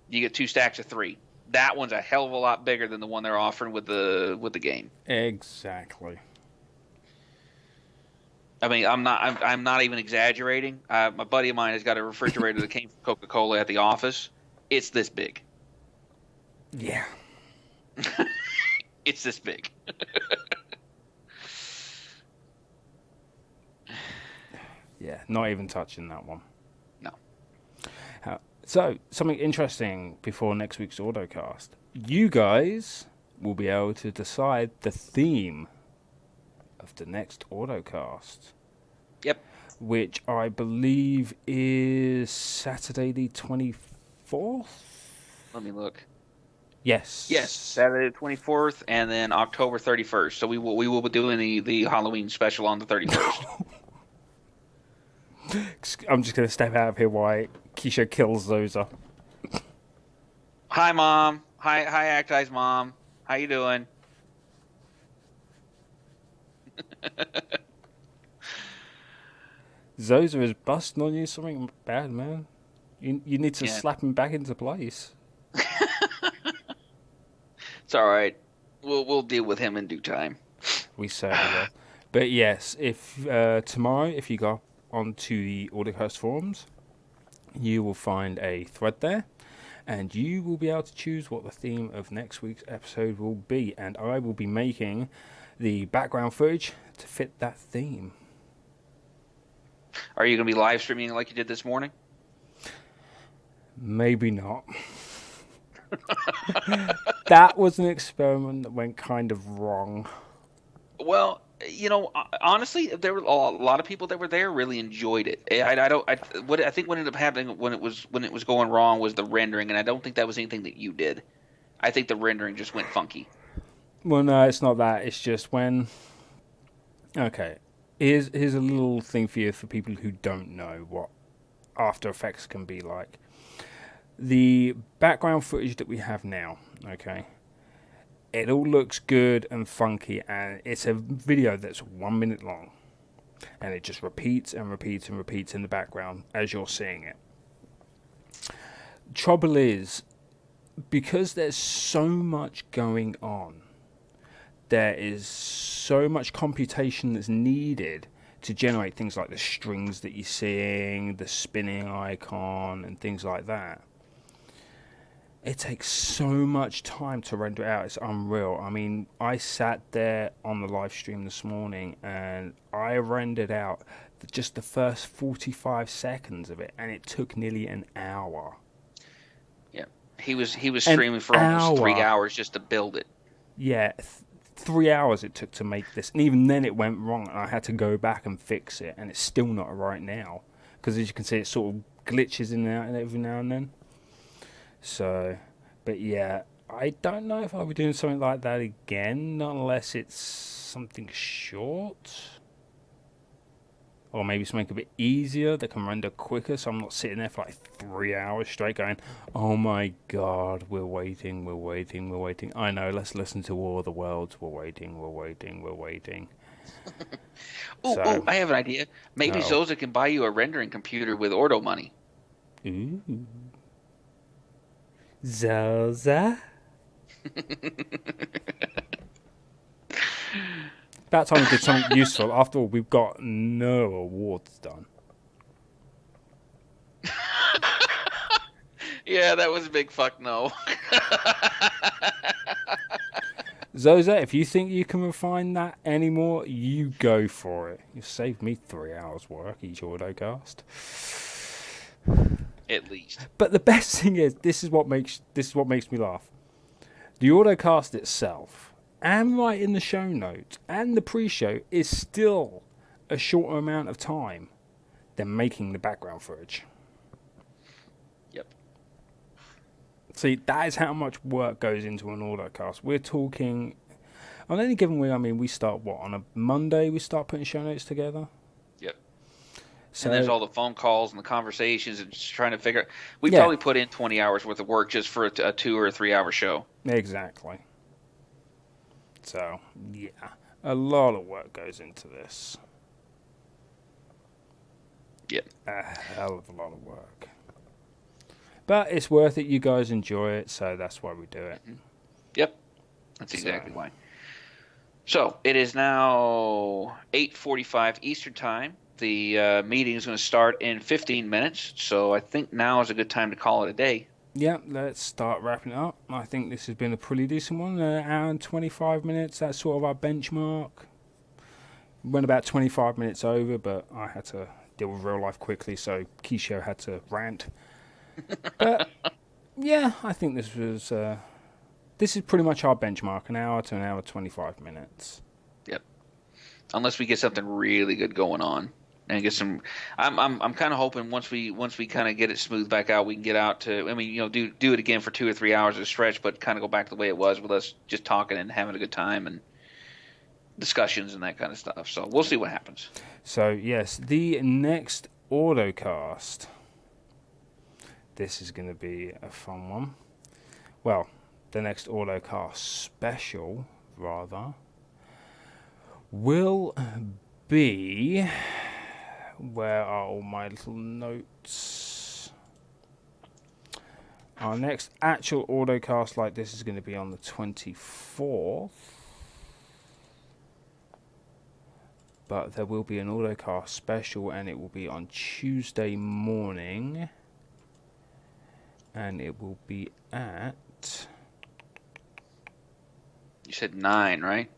Speaker 2: You get 2 stacks of 3. That one's a hell of a lot bigger than the one they're offering with the game.
Speaker 1: Exactly.
Speaker 2: I mean, I'm not even exaggerating. My buddy of mine has got a refrigerator that came from Coca-Cola at the office. It's this big.
Speaker 1: Yeah.
Speaker 2: It's this big.
Speaker 1: Yeah, not even touching that one.
Speaker 2: No.
Speaker 1: So, something interesting before next week's Ordocast. You guys will be able to decide the theme of the next Ordocast.
Speaker 2: Yep.
Speaker 1: Which I believe is Saturday the 24th?
Speaker 2: Let me look.
Speaker 1: Yes.
Speaker 2: Yes, Saturday the 24th, and then October 31st. So we will be doing the Halloween special on the 31st.
Speaker 1: I'm just going to step out of here while Keisha kills Zoza.
Speaker 2: Hi, Mom. Hi, Acti's mom. How you doing?
Speaker 1: Zoza is busting on you something bad, man. You need to slap him back into place.
Speaker 2: It's all right. We'll deal with him in due time.
Speaker 1: We certainly will. But yes, if tomorrow, if you go onto the Ordocast forums, you will find a thread there, and you will be able to choose what the theme of next week's episode will be, and I will be making the background footage to fit that theme.
Speaker 2: Are you going to be live streaming like you did this morning?
Speaker 1: Maybe not. That was an experiment that went kind of wrong.
Speaker 2: Well, you know, honestly, there were a lot of people that were there really enjoyed it. What I think what ended up happening when it was going wrong was the rendering, and I don't think that was anything that you did. I think the rendering just went funky.
Speaker 1: Well, no, it's not that. It's just when. Okay, here's a little thing for you for people who don't know what After Effects can be like. The background footage that we have now, okay, it all looks good and funky, and it's a video that's 1 minute long, and it just repeats and repeats and repeats in the background as you're seeing it. Trouble is, because there's so much going on, there is so much computation that's needed to generate things like the strings that you're seeing, the spinning icon, and things like that. It takes so much time to render it out. It's unreal. I mean, I sat there on the live stream this morning and I rendered out just the first 45 seconds of it, and it took nearly an hour.
Speaker 2: Yeah, he was streaming for almost 3 hours just to build it.
Speaker 1: Yeah, 3 hours it took to make this, and even then it went wrong, and I had to go back and fix it, and it's still not right now because, as you can see, it sort of glitches in and out every now and then. So, but yeah, I don't know if I'll be doing something like that again, unless it's something short. Or maybe something a bit easier that can render quicker, so I'm not sitting there for like 3 hours straight going, oh my god, we're waiting. I know, let's listen to War of the Worlds. We're waiting.
Speaker 2: Oh, I have an idea. Maybe Zoza can buy you a rendering computer with Ordo money.
Speaker 1: Ooh. Zoza? About time we did something useful. After all, we've got no awards done.
Speaker 2: Yeah, that was a big fuck no.
Speaker 1: Zoza, if you think you can refine that anymore, you go for it. You saved me 3 hours work each Ordocast.
Speaker 2: At least.
Speaker 1: But the best thing is, this is what makes me laugh. The Ordocast itself, and right in the show notes, and the pre-show, is still a shorter amount of time than making the background footage.
Speaker 2: Yep.
Speaker 1: See, that is how much work goes into an Ordocast. We're talking, on any given week, I mean, we start, on a Monday we start putting show notes together?
Speaker 2: Yep.
Speaker 1: So,
Speaker 2: and there's all the phone calls and the conversations and just trying to figure out. We probably put in 20 hours worth of work just for a 2 or 3 hour show.
Speaker 1: Exactly. So, yeah, a lot of work goes into this.
Speaker 2: Yep.
Speaker 1: A hell of a lot of work. But it's worth it. You guys enjoy it, so that's why we do it.
Speaker 2: Yep. That's exactly why. So it is now 8:45 Eastern Time. The meeting is going to start in 15 minutes, so I think now is a good time to call it a day.
Speaker 1: Yeah, let's start wrapping it up. I think this has been a pretty decent one. An hour and 25 minutes, that's sort of our benchmark. Went about 25 minutes over, but I had to deal with real life quickly, so Keisho had to rant. But yeah, I think this is pretty much our benchmark, an hour to an hour 25 minutes.
Speaker 2: Yep. Unless we get something really good going on and get some. I'm kind of hoping once we kind of get it smoothed back out, we can get out to. I mean, do it again for 2 or 3 hours at a stretch, but kind of go back the way it was with us just talking and having a good time and discussions and that kind of stuff. So we'll see what happens.
Speaker 1: So yes, the next Ordocast. This is going to be a fun one. Well, the next Ordocast special, rather, will be... Where are all my little notes? Our next actual Ordocast like this is going to be on the 24th. But there will be an Ordocast special, and it will be on Tuesday morning. And it will be at...
Speaker 2: You said 9, right?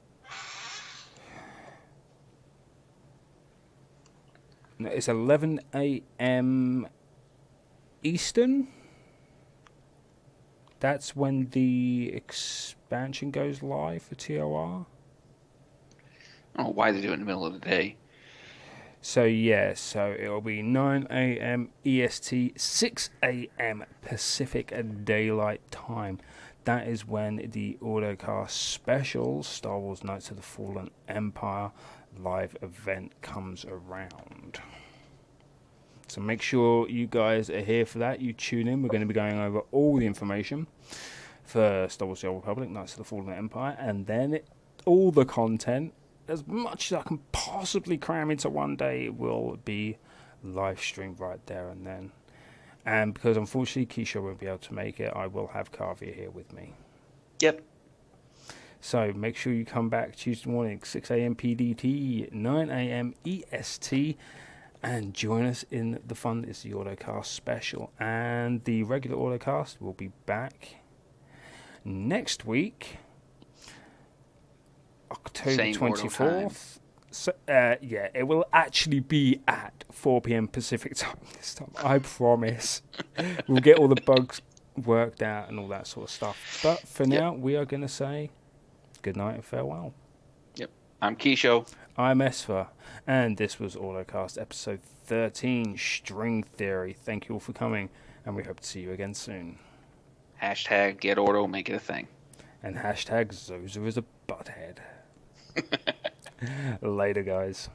Speaker 1: No, it's 11 a.m. Eastern. That's when the expansion goes live for TOR.
Speaker 2: I don't know why they do it in the middle of the day.
Speaker 1: So yeah, so it'll be 9 a.m. EST, 6 a.m. Pacific Daylight Time. That is when the Ordocast special Star Wars Knights of the Fallen Empire live event comes around. So make sure you guys are here for that. You tune in. We're going to be going over all the information for Star Wars The Old Republic, Knights of the Fallen Empire, and then all the content, as much as I can possibly cram into one day, will be live streamed right there and then. And because unfortunately Keisha won't be able to make it, I will have Kavya here with me.
Speaker 2: Yep.
Speaker 1: So make sure you come back Tuesday morning, 6 a.m. PDT, 9 a.m. EST, and join us in the fun. It's the Ordocast special. And the regular Ordocast will be back next week, October
Speaker 2: Same
Speaker 1: 24th. So, yeah, it will actually be at 4 p.m. Pacific time this time. I promise. We'll get all the bugs worked out and all that sort of stuff. But for now, we are going to say good night and farewell.
Speaker 2: Yep. I'm Keisho.
Speaker 1: I'm Esfer. And this was Ordocast episode 13, String Theory. Thank you all for coming, and we hope to see you again soon.
Speaker 2: Hashtag get Ordo, make it a thing.
Speaker 1: And hashtag Zoza is a butthead. Later, guys.